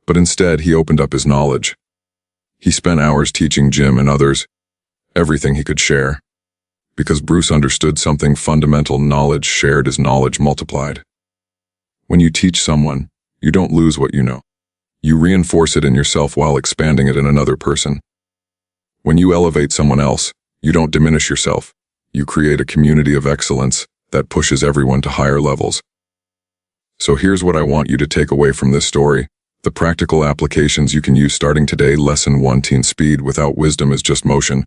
But instead, he opened up his knowledge. He spent hours teaching Jim and others everything he could share. Because Bruce understood something fundamental: knowledge shared is knowledge multiplied. When you teach someone, you don't lose what you know. You reinforce it in yourself while expanding it in another person. When you elevate someone else, you don't diminish yourself. You create a community of excellence that pushes everyone to higher levels. So here's what I want you to take away from this story. The practical applications you can use starting today. Lesson 1: Teen speed without wisdom is just motion.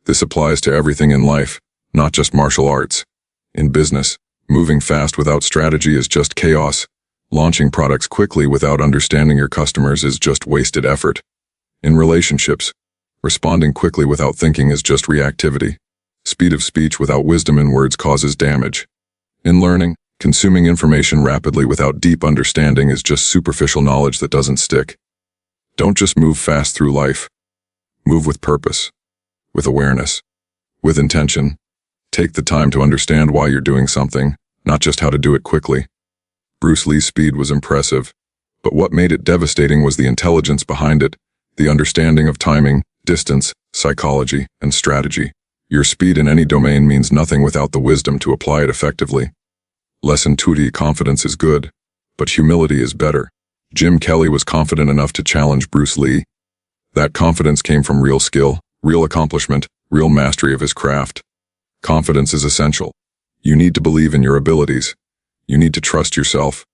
This applies to everything in life, not just martial arts. In business, moving fast without strategy is just chaos. Launching products quickly without understanding your customers is just wasted effort. In relationships, responding quickly without thinking is just reactivity. Speed of speech without wisdom in words causes damage. In learning, consuming information rapidly without deep understanding is just superficial knowledge that doesn't stick. Don't just move fast through life. Move with purpose, with awareness, with intention. Take the time to understand why you're doing something, not just how to do it quickly. Bruce Lee's speed was impressive, but what made it devastating was the intelligence behind it, the understanding of timing, distance, psychology, and strategy. Your speed in any domain means nothing without the wisdom to apply it effectively. Lesson 2: Confidence is good, but humility is better. Jim Kelly was confident enough to challenge Bruce Lee. That confidence came from real skill, real accomplishment, real mastery of his craft. Confidence is essential. You need to believe in your abilities. You need to trust yourself.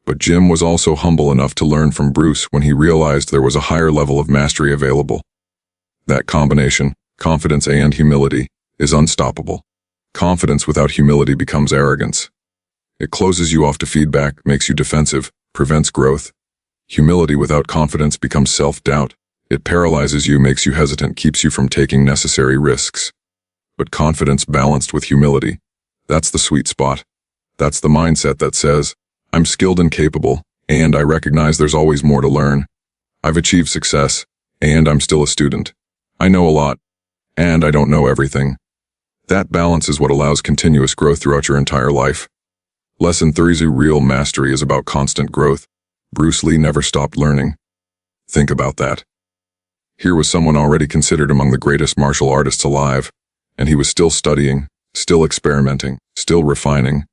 But Jim was also humble enough to learn from Bruce when he realized there was a higher level of mastery available. That combination, confidence and humility, is unstoppable. Confidence without humility becomes arrogance. It closes you off to feedback, makes you defensive, prevents growth. Humility without confidence becomes self-doubt. It paralyzes you, makes you hesitant, keeps you from taking necessary risks. But confidence balanced with humility, that's the sweet spot. That's the mindset that says, I'm skilled and capable, and I recognize there's always more to learn. I've achieved success, and I'm still a student. I know a lot, and I don't know everything. That balance is what allows continuous growth throughout your entire life. Lesson 3: Real mastery is about constant growth. Bruce Lee never stopped learning. Think about that. Here was someone already considered among the greatest martial artists alive, and he was still studying, still experimenting, still refining.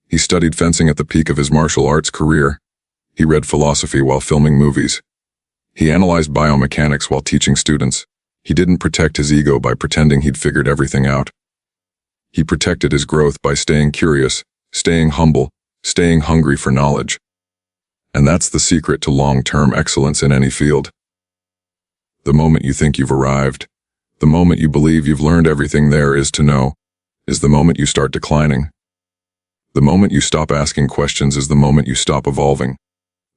He studied fencing at the peak of his martial arts career. He read philosophy while filming movies. He analyzed biomechanics while teaching students. He didn't protect his ego by pretending he'd figured everything out. He protected his growth by staying curious, staying humble, staying hungry for knowledge. And that's the secret to long-term excellence in any field. The moment you think you've arrived, the moment you believe you've learned everything there is to know, is the moment you start declining. The moment you stop asking questions is the moment you stop evolving.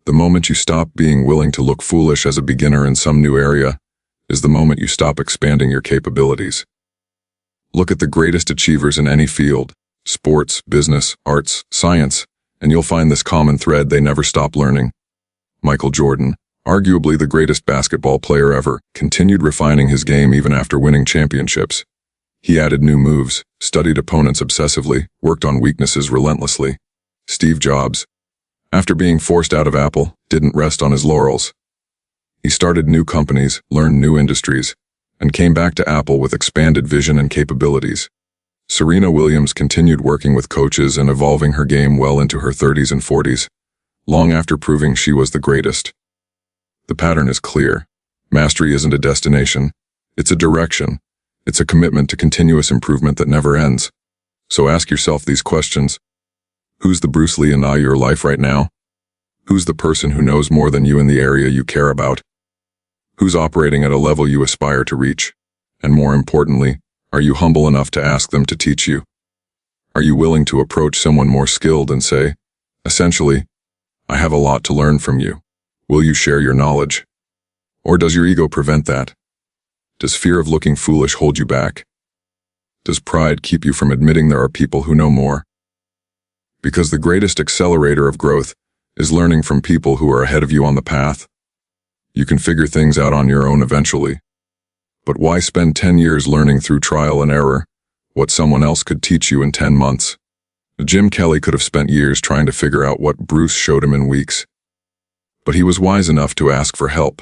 The moment you stop being willing to look foolish as a beginner in some new area is the moment you stop expanding your capabilities. Look at the greatest achievers in any field, sports, business, arts, science, and you'll find this common thread: they never stop learning. Michael Jordan, arguably the greatest basketball player ever, continued refining his game even after winning championships. He added new moves, studied opponents obsessively, worked on weaknesses relentlessly. Steve Jobs, after being forced out of Apple, didn't rest on his laurels. He started new companies, learned new industries, and came back to Apple with expanded vision and capabilities. Serena Williams continued working with coaches and evolving her game well into her 30s and 40s, long after proving she was the greatest. The pattern is clear. Mastery isn't a destination, it's a direction. It's a commitment to continuous improvement that never ends. So ask yourself these questions. Who's the Bruce Lee in your life right now? Who's the person who knows more than you in the area you care about? Who's operating at a level you aspire to reach? And more importantly, are you humble enough to ask them to teach you? Are you willing to approach someone more skilled and say, essentially, I have a lot to learn from you. Will you share your knowledge? Or does your ego prevent that? Does fear of looking foolish hold you back? Does pride keep you from admitting there are people who know more? Because the greatest accelerator of growth is learning from people who are ahead of you on the path. You can figure things out on your own eventually. But why spend 10 years learning through trial and error what someone else could teach you in 10 months? Jim Kelly could have spent years trying to figure out what Bruce showed him in weeks. But he was wise enough to ask for help.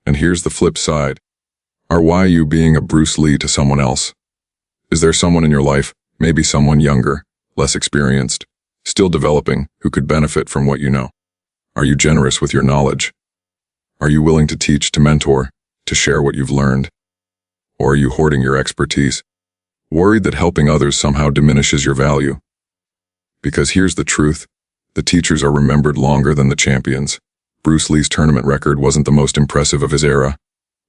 And here's the flip side. Are you being a Bruce Lee to someone else? Is there someone in your life, maybe someone younger, less experienced, still developing, who could benefit from what you know? Are you generous with your knowledge? Are you willing to teach, to mentor, to share what you've learned? Or are you hoarding your expertise, worried that helping others somehow diminishes your value? Because here's the truth. The teachers are remembered longer than the champions. Bruce Lee's tournament record wasn't the most impressive of his era,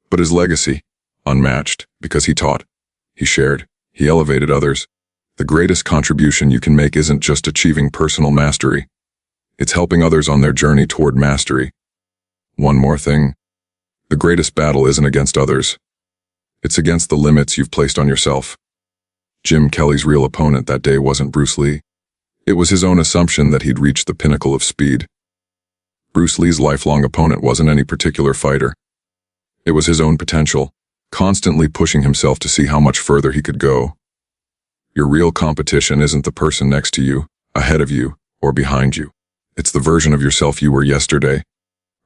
but his legacy, unmatched, because he taught, he shared, he elevated others. The greatest contribution you can make isn't just achieving personal mastery. It's helping others on their journey toward mastery. One more thing. The greatest battle isn't against others. It's against the limits you've placed on yourself. Jim Kelly's real opponent that day wasn't Bruce Lee. It was his own assumption that he'd reached the pinnacle of speed. Bruce Lee's lifelong opponent wasn't any particular fighter. It was his own potential, constantly pushing himself to see how much further he could go. Your real competition isn't the person next to you, ahead of you, or behind you. It's the version of yourself you were yesterday.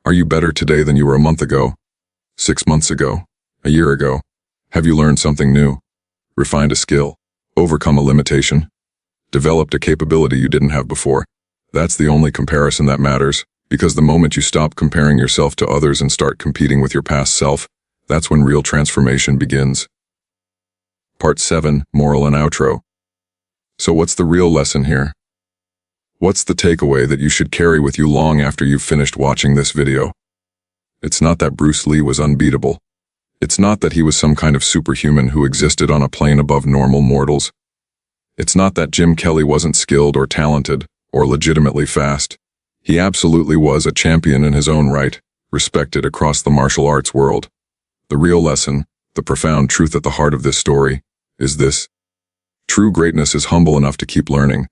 Are you better today than you were a month ago? 6 months ago? A year ago? Have you learned something new? Refined a skill? Overcome a limitation? Developed a capability you didn't have before? That's the only comparison that matters, because the moment you stop comparing yourself to others and start competing with your past self, that's when real transformation begins. Part 7, Moral and Outro. So what's the real lesson here? What's the takeaway that you should carry with you long after you've finished watching this video? It's not that Bruce Lee was unbeatable. It's not that he was some kind of superhuman who existed on a plane above normal mortals. It's not that Jim Kelly wasn't skilled or talented or legitimately fast. He absolutely was a champion in his own right, respected across the martial arts world. The real lesson, the profound truth at the heart of this story, is this. True greatness is humble enough to keep learning.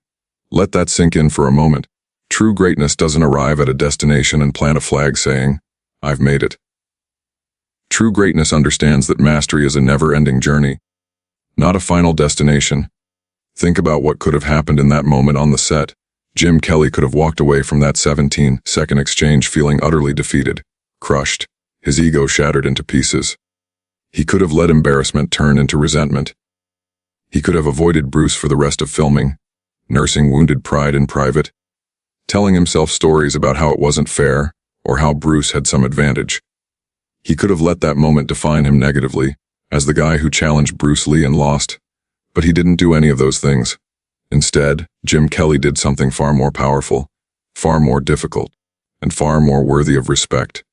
Let that sink in for a moment. True greatness doesn't arrive at a destination and plant a flag saying, "I've made it." True greatness understands that mastery is a never-ending journey, not a final destination. Think about what could have happened in that moment on the set. Jim Kelly could have walked away from that 17-second exchange feeling utterly defeated, crushed, his ego shattered into pieces. He could have let embarrassment turn into resentment. He could have avoided Bruce for the rest of filming, nursing wounded pride in private, telling himself stories about how it wasn't fair or how Bruce had some advantage. He could have let that moment define him negatively, as the guy who challenged Bruce Lee and lost, but he didn't do any of those things. Instead, Jim Kelly did something far more powerful, far more difficult, and far more worthy of respect.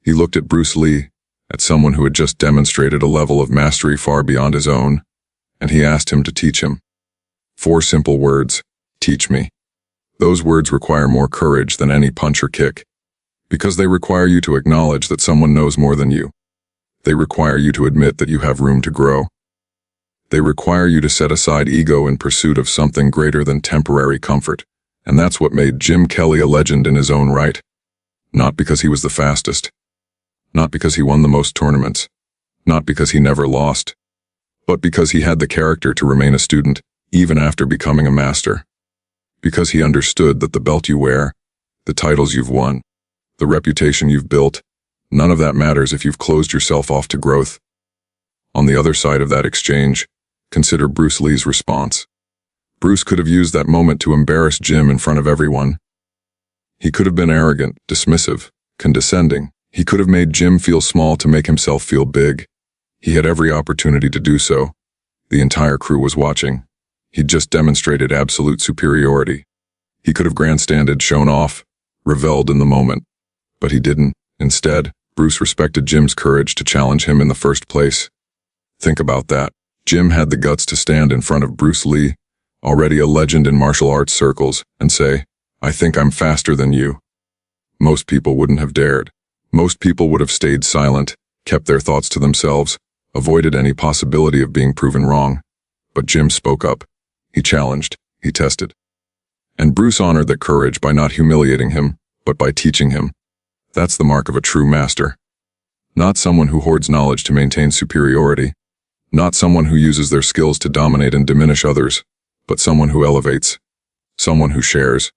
He looked at Bruce Lee, at someone who had just demonstrated a level of mastery far beyond his own, and he asked him to teach him. 4 simple words: teach me. Those words require more courage than any punch or kick, because they require you to acknowledge that someone knows more than you. They require you to admit that you have room to grow. They require you to set aside ego in pursuit of something greater than temporary comfort, and that's what made Jim Kelly a legend in his own right. Not because he was the fastest, not because he won the most tournaments, not because he never lost, but because he had the character to remain a student even after becoming a master. Because he understood that the belt you wear, the titles you've won, the reputation you've built, none of that matters if you've closed yourself off to growth. On the other side of that exchange, consider Bruce Lee's response. Bruce could have used that moment to embarrass Jim in front of everyone. He could have been arrogant, dismissive, condescending. He could have made Jim feel small to make himself feel big. He had every opportunity to do so. The entire crew was watching. He'd just demonstrated absolute superiority. He could have grandstanded, shown off, reveled in the moment. But he didn't. Instead, Bruce respected Jim's courage to challenge him in the first place. Think about that. Jim had the guts to stand in front of Bruce Lee, already a legend in martial arts circles, and say, "I think I'm faster than you." Most people wouldn't have dared. Most people would have stayed silent, kept their thoughts to themselves, avoided any possibility of being proven wrong. But Jim spoke up. He challenged. He tested. And Bruce honored that courage by not humiliating him, but by teaching him. That's the mark of a true master. Not someone who hoards knowledge to maintain superiority. Not someone who uses their skills to dominate and diminish others, but someone who elevates. Someone who shares.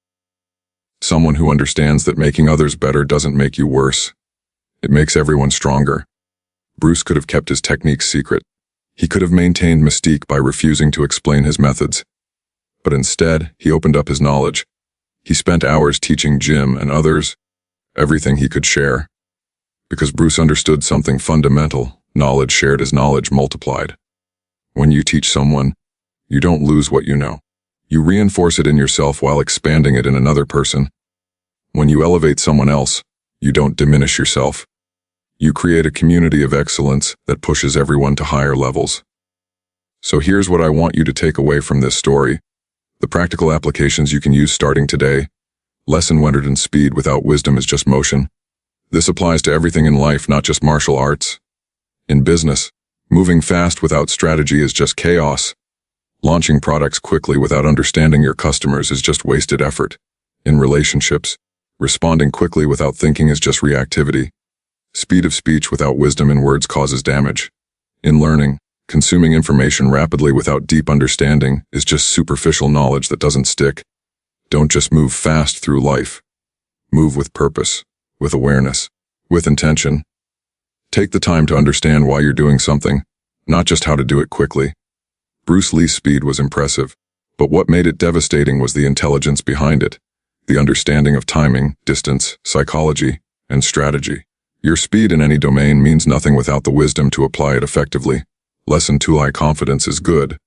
Someone who understands that making others better doesn't make you worse. It makes everyone stronger. Bruce could have kept his techniques secret. He could have maintained mystique by refusing to explain his methods. But instead, he opened up his knowledge. He spent hours teaching Jim and others everything he could share. Because Bruce understood something fundamental. Knowledge shared is knowledge multiplied. When you teach someone, you don't lose what you know. You reinforce it in yourself while expanding it in another person. When you elevate someone else, you don't diminish yourself. You create a community of excellence that pushes everyone to higher levels. So here's what I want you to take away from this story. The practical applications you can use starting today. Lesson learned in speed without wisdom is just motion. This applies to everything in life, not just martial arts. In business, moving fast without strategy is just chaos. Launching products quickly without understanding your customers is just wasted effort. In relationships, responding quickly without thinking is just reactivity. Speed of speech without wisdom in words causes damage. In learning, consuming information rapidly without deep understanding is just superficial knowledge that doesn't stick. Don't just move fast through life. Move with purpose, with awareness, with intention. Take the time to understand why you're doing something, not just how to do it quickly. Bruce Lee's speed was impressive, but what made it devastating was the intelligence behind it, the understanding of timing, distance, psychology, and strategy. Your speed in any domain means nothing without the wisdom to apply it effectively. Lesson 2: confidence is good,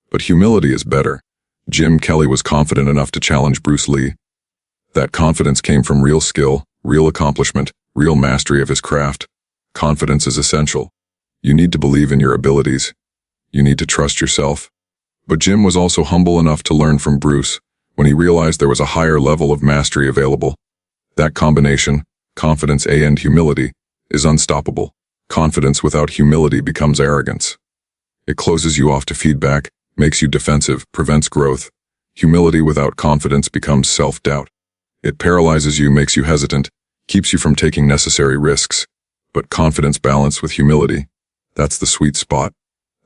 but humility is better. Jim Kelly was confident enough to challenge Bruce Lee. That confidence came from real skill, real accomplishment, real mastery of his craft. Confidence is essential. You need to believe in your abilities. You need to trust yourself. But Jim was also humble enough to learn from Bruce when he realized there was a higher level of mastery available. That combination, confidence and humility, is unstoppable. Confidence without humility becomes arrogance. It closes you off to feedback, makes you defensive, prevents growth. Humility without confidence becomes self-doubt. It paralyzes you, makes you hesitant, keeps you from taking necessary risks. But confidence balanced with humility, that's the sweet spot.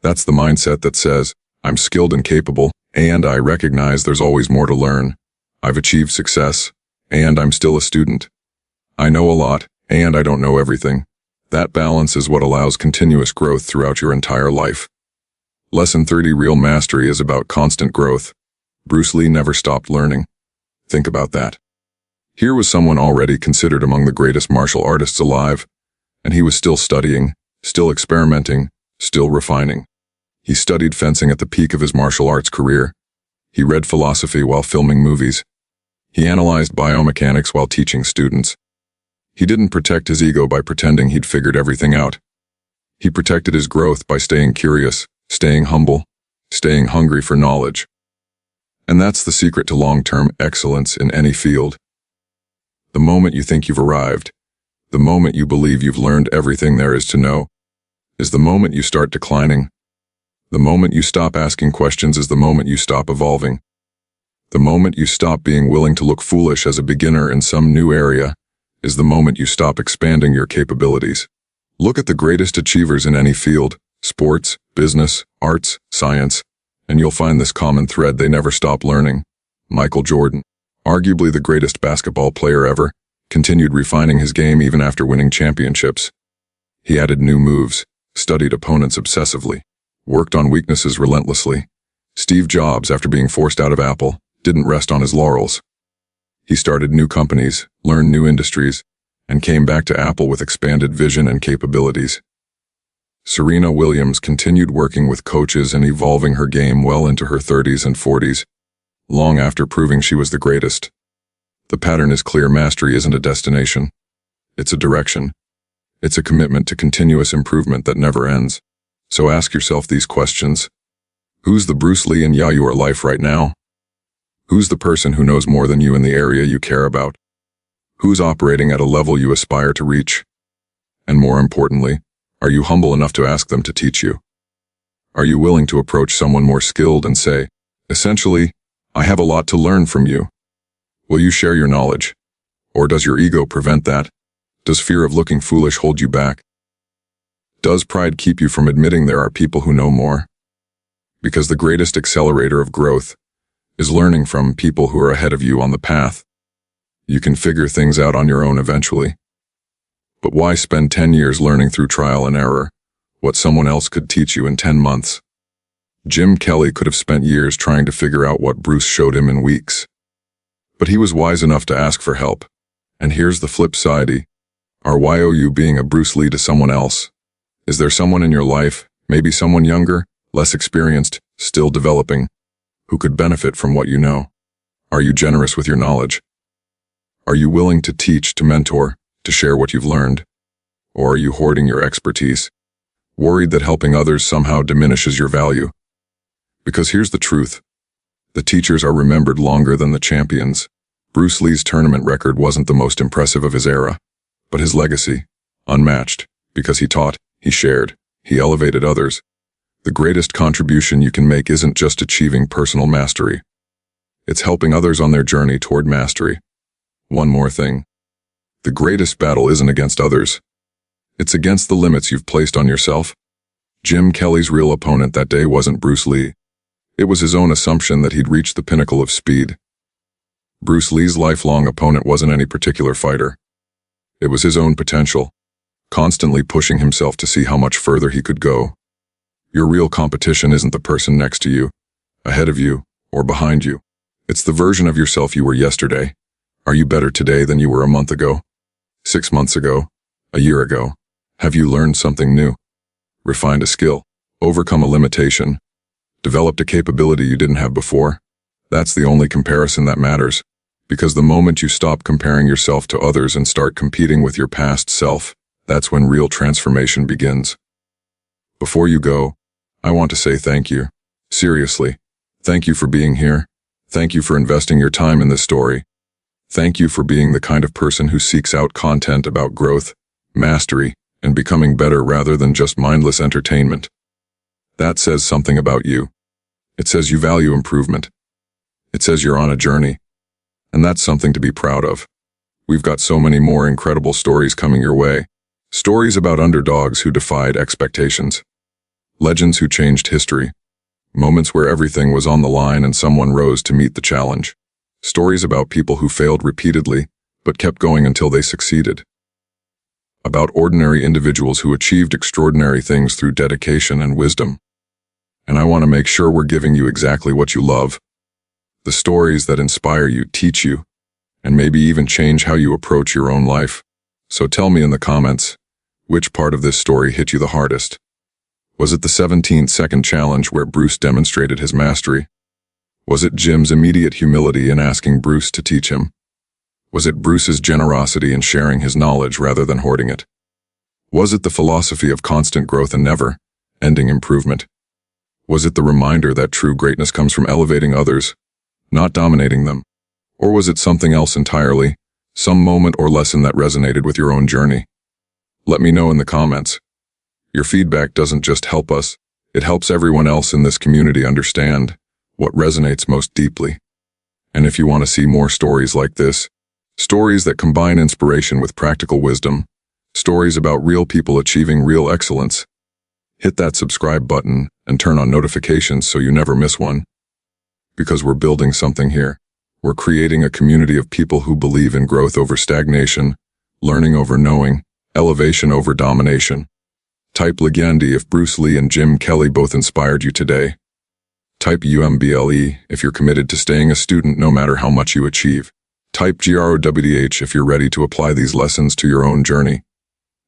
That's the mindset that says, I'm skilled and capable, and I recognize there's always more to learn. I've achieved success, and I'm still a student. I know a lot, and I don't know everything. That balance is what allows continuous growth throughout your entire life. Lesson 30: real mastery is about constant growth. Bruce Lee never stopped learning. Think about that. Here was someone already considered among the greatest martial artists alive, and he was still studying, still experimenting, still refining. He studied fencing at the peak of his martial arts career. He read philosophy while filming movies. He analyzed biomechanics while teaching students. He didn't protect his ego by pretending he'd figured everything out. He protected his growth by staying curious, staying humble, staying hungry for knowledge. And that's the secret to long-term excellence in any field. The moment you think you've arrived, the moment you believe you've learned everything there is to know, is the moment you start declining. The moment you stop asking questions is the moment you stop evolving. The moment you stop being willing to look foolish as a beginner in some new area is the moment you stop expanding your capabilities. Look at the greatest achievers in any field, sports, business, arts, science, and you'll find this common thread: they never stop learning. Michael Jordan, arguably the greatest basketball player ever, continued refining his game even after winning championships. He added new moves, studied opponents obsessively, worked on weaknesses relentlessly. Steve Jobs, after being forced out of Apple, didn't rest on his laurels. He started new companies, learned new industries, and came back to Apple with expanded vision and capabilities. Serena Williams continued working with coaches and evolving her game well into her 30s and 40s, long after proving she was the greatest. The pattern is clear: mastery isn't a destination. It's a direction. It's a commitment to continuous improvement that never ends. So ask yourself these questions. Who's the Bruce Lee in your life right now? Who's the person who knows more than you in the area you care about? Who's operating at a level you aspire to reach? And more importantly, are you humble enough to ask them to teach you? Are you willing to approach someone more skilled and say, essentially, I have a lot to learn from you? Will you share your knowledge? Or does your ego prevent that? Does fear of looking foolish hold you back? Does pride keep you from admitting there are people who know more? Because the greatest accelerator of growth is learning from people who are ahead of you on the path. You can figure things out on your own eventually. But why spend 10 years learning through trial and error what someone else could teach you in 10 months? Jim Kelly could have spent years trying to figure out what Bruce showed him in weeks. But he was wise enough to ask for help. And here's the flip side: are you being a Bruce Lee to someone else? Is there someone in your life, maybe someone younger, less experienced, still developing, who could benefit from what you know? Are you generous with your knowledge? Are you willing to teach, to mentor, to share what you've learned? Or are you hoarding your expertise, worried that helping others somehow diminishes your value? Because here's the truth. The teachers are remembered longer than the champions. Bruce Lee's tournament record wasn't the most impressive of his era, but his legacy, unmatched, because he taught, he shared, he elevated others. The greatest contribution you can make isn't just achieving personal mastery. It's helping others on their journey toward mastery. One more thing. The greatest battle isn't against others. It's against the limits you've placed on yourself. Jim Kelly's real opponent that day wasn't Bruce Lee. It was his own assumption that he'd reached the pinnacle of speed. Bruce Lee's lifelong opponent wasn't any particular fighter. It was his own potential, constantly pushing himself to see how much further he could go. Your real competition isn't the person next to you, ahead of you, or behind you. It's the version of yourself you were yesterday. Are you better today than you were a month ago? 6 months ago? A year ago? Have you learned something new? Refined a skill? Overcome a limitation? Developed a capability you didn't have before? That's the only comparison that matters. Because the moment you stop comparing yourself to others and start competing with your past self, that's when real transformation begins. Before you go, I want to say thank you. Seriously, thank you for being here. Thank you for investing your time in this story. Thank you for being the kind of person who seeks out content about growth, mastery, and becoming better rather than just mindless entertainment. That says something about you. It says you value improvement. It says you're on a journey. And that's something to be proud of. We've got so many more incredible stories coming your way. Stories about underdogs who defied expectations. Legends who changed history. Moments where everything was on the line and someone rose to meet the challenge. Stories about people who failed repeatedly, but kept going until they succeeded. About ordinary individuals who achieved extraordinary things through dedication and wisdom. And I want to make sure we're giving you exactly what you love. The stories that inspire you, teach you, and maybe even change how you approach your own life. So tell me in the comments, which part of this story hit you the hardest? Was it the 17-second challenge where Bruce demonstrated his mastery? Was it Jim's immediate humility in asking Bruce to teach him? Was it Bruce's generosity in sharing his knowledge rather than hoarding it? Was it the philosophy of constant growth and never-ending improvement? Was it the reminder that true greatness comes from elevating others, not dominating them? Or was it something else entirely, some moment or lesson that resonated with your own journey? Let me know in the comments. Your feedback doesn't just help us, it helps everyone else in this community understand what resonates most deeply. And if you want to see more stories like this, stories that combine inspiration with practical wisdom, stories about real people achieving real excellence, hit that subscribe button and turn on notifications so you never miss one. Because we're building something here. We're creating a community of people who believe in growth over stagnation, learning over knowing, elevation over domination. Type Legendi if Bruce Lee and Jim Kelly both inspired you today. Type UMBLE if you're committed to staying a student no matter how much you achieve. Type GROWDH if you're ready to apply these lessons to your own journey.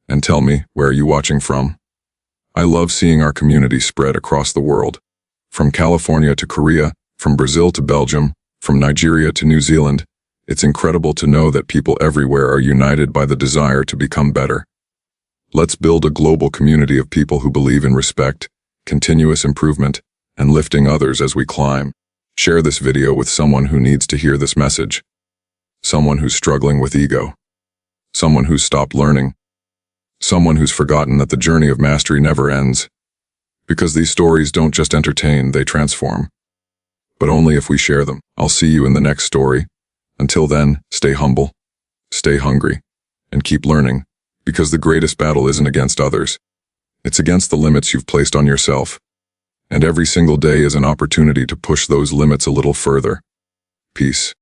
And tell me, where are you watching from? I love seeing our community spread across the world. From California to Korea, from Brazil to Belgium, from Nigeria to New Zealand, it's incredible to know that people everywhere are united by the desire to become better. Let's build a global community of people who believe in respect, continuous improvement, and lifting others as we climb. Share this video with someone who needs to hear this message. Someone who's struggling with ego. Someone who's stopped learning. Someone who's forgotten that the journey of mastery never ends. Because these stories don't just entertain, they transform. But only if we share them. I'll see you in the next story. Until then, stay humble, stay hungry, and keep learning. Because the greatest battle isn't against others. It's against the limits you've placed on yourself. And every single day is an opportunity to push those limits a little further. Peace.